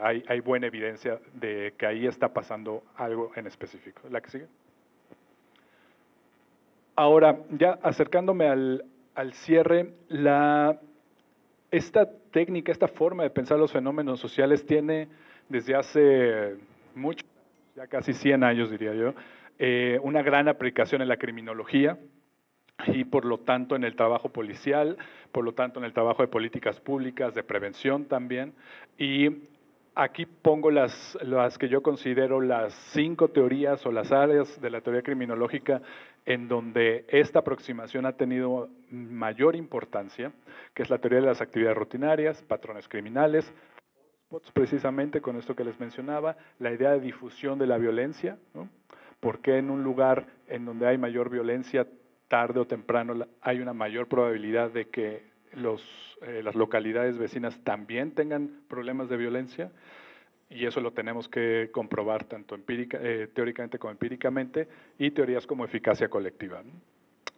hay buena evidencia de que ahí está pasando algo en específico. ¿La que sigue? Ahora, ya acercándome al cierre, esta técnica, esta forma de pensar los fenómenos sociales tiene desde hace mucho, ya casi 100 años diría yo, una gran aplicación en la criminología y por lo tanto en el trabajo policial, por lo tanto en el trabajo de políticas públicas, de prevención también. Y aquí pongo las que yo considero las 5 teorías o las áreas de la teoría criminológica en donde esta aproximación ha tenido mayor importancia, que es la teoría de las actividades rutinarias, patrones criminales, precisamente con esto que les mencionaba, la idea de difusión de la violencia, ¿no? ¿Por qué en un lugar en donde hay mayor violencia, tarde o temprano hay una mayor probabilidad de que las localidades vecinas también tengan problemas de violencia? Y eso lo tenemos que comprobar tanto teóricamente como empíricamente, y teorías como eficacia colectiva, ¿no?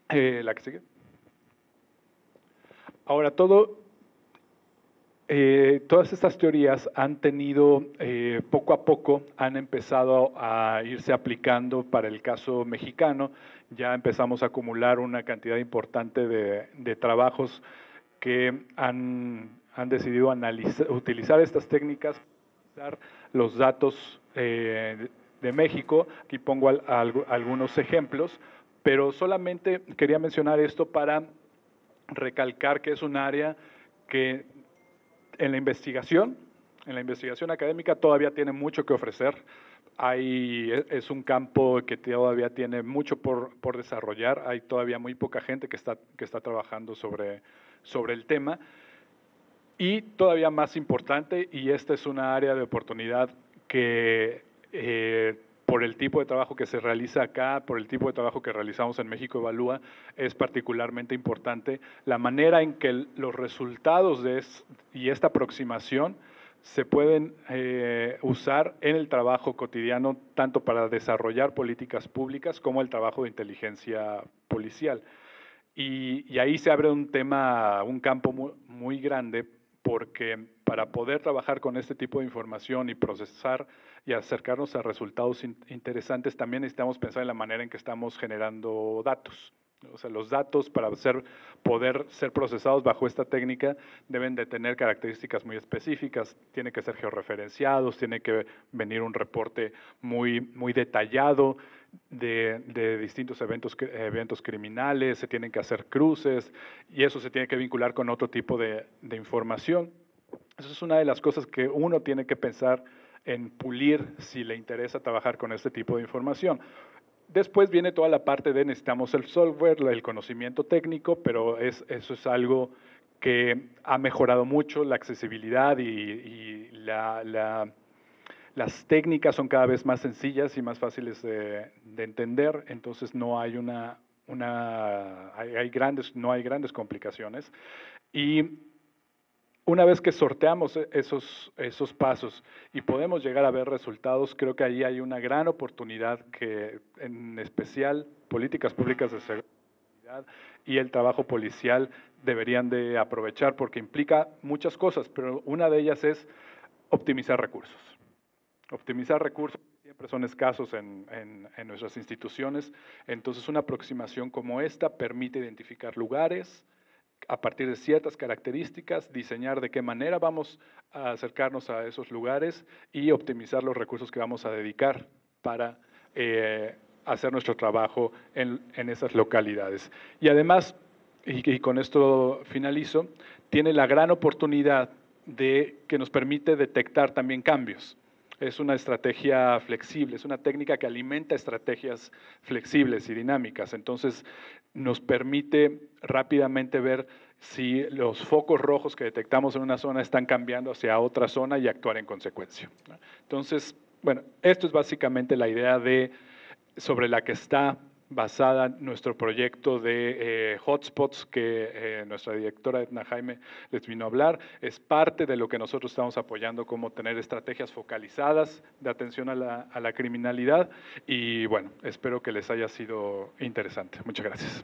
La que sigue. Ahora, todas estas teorías han tenido, poco a poco, han empezado a irse aplicando para el caso mexicano. Ya empezamos a acumular una cantidad importante de trabajos que han decidido utilizar estas técnicas, utilizar los datos de México. Aquí pongo algunos ejemplos, pero solamente quería mencionar esto para recalcar que es un área que en la investigación académica todavía tiene mucho que ofrecer. Es un campo que todavía tiene mucho por desarrollar. Hay todavía muy poca gente que está trabajando sobre el tema. Y todavía más importante, y esta es una área de oportunidad que por el tipo de trabajo que se realiza acá, por el tipo de trabajo que realizamos en México Evalúa, es particularmente importante la manera en que los resultados y esta aproximación se pueden usar en el trabajo cotidiano, tanto para desarrollar políticas públicas como el trabajo de inteligencia policial. Y ahí se abre un campo muy grande, porque para poder trabajar con este tipo de información y procesar y acercarnos a resultados interesantes, también necesitamos pensar en la manera en que estamos generando datos. O sea, los datos para poder ser procesados bajo esta técnica deben de tener características muy específicas, tienen que ser georreferenciados, tiene que venir un reporte muy detallado de distintos eventos criminales, se tienen que hacer cruces y eso se tiene que vincular con otro tipo de información. Eso es una de las cosas que uno tiene que pensar en pulir si le interesa trabajar con este tipo de información. Después viene toda la parte de necesitamos el software, el conocimiento técnico, pero eso es algo que ha mejorado mucho, la accesibilidad y las técnicas son cada vez más sencillas y más fáciles de entender, entonces no hay no hay grandes complicaciones. Y una vez que sorteamos esos pasos y podemos llegar a ver resultados, creo que ahí hay una gran oportunidad que, en especial, políticas públicas de seguridad y el trabajo policial deberían de aprovechar, porque implica muchas cosas, pero una de ellas es optimizar recursos. Optimizar recursos siempre son escasos en nuestras instituciones, entonces una aproximación como esta permite identificar lugares, a partir de ciertas características, diseñar de qué manera vamos a acercarnos a esos lugares y optimizar los recursos que vamos a dedicar para hacer nuestro trabajo en esas localidades. Y además, y con esto finalizo, tiene la gran oportunidad de que nos permite detectar también cambios. Es una estrategia flexible, es una técnica que alimenta estrategias flexibles y dinámicas. Entonces, nos permite rápidamente ver si los focos rojos que detectamos en una zona están cambiando hacia otra zona y actuar en consecuencia. Entonces, bueno, esto es básicamente la idea sobre la que está basada nuestro proyecto de hotspots que nuestra directora Edna Jaime les vino a hablar. Es parte de lo que nosotros estamos apoyando, como tener estrategias focalizadas de atención a la criminalidad, y bueno, espero que les haya sido interesante. Muchas gracias.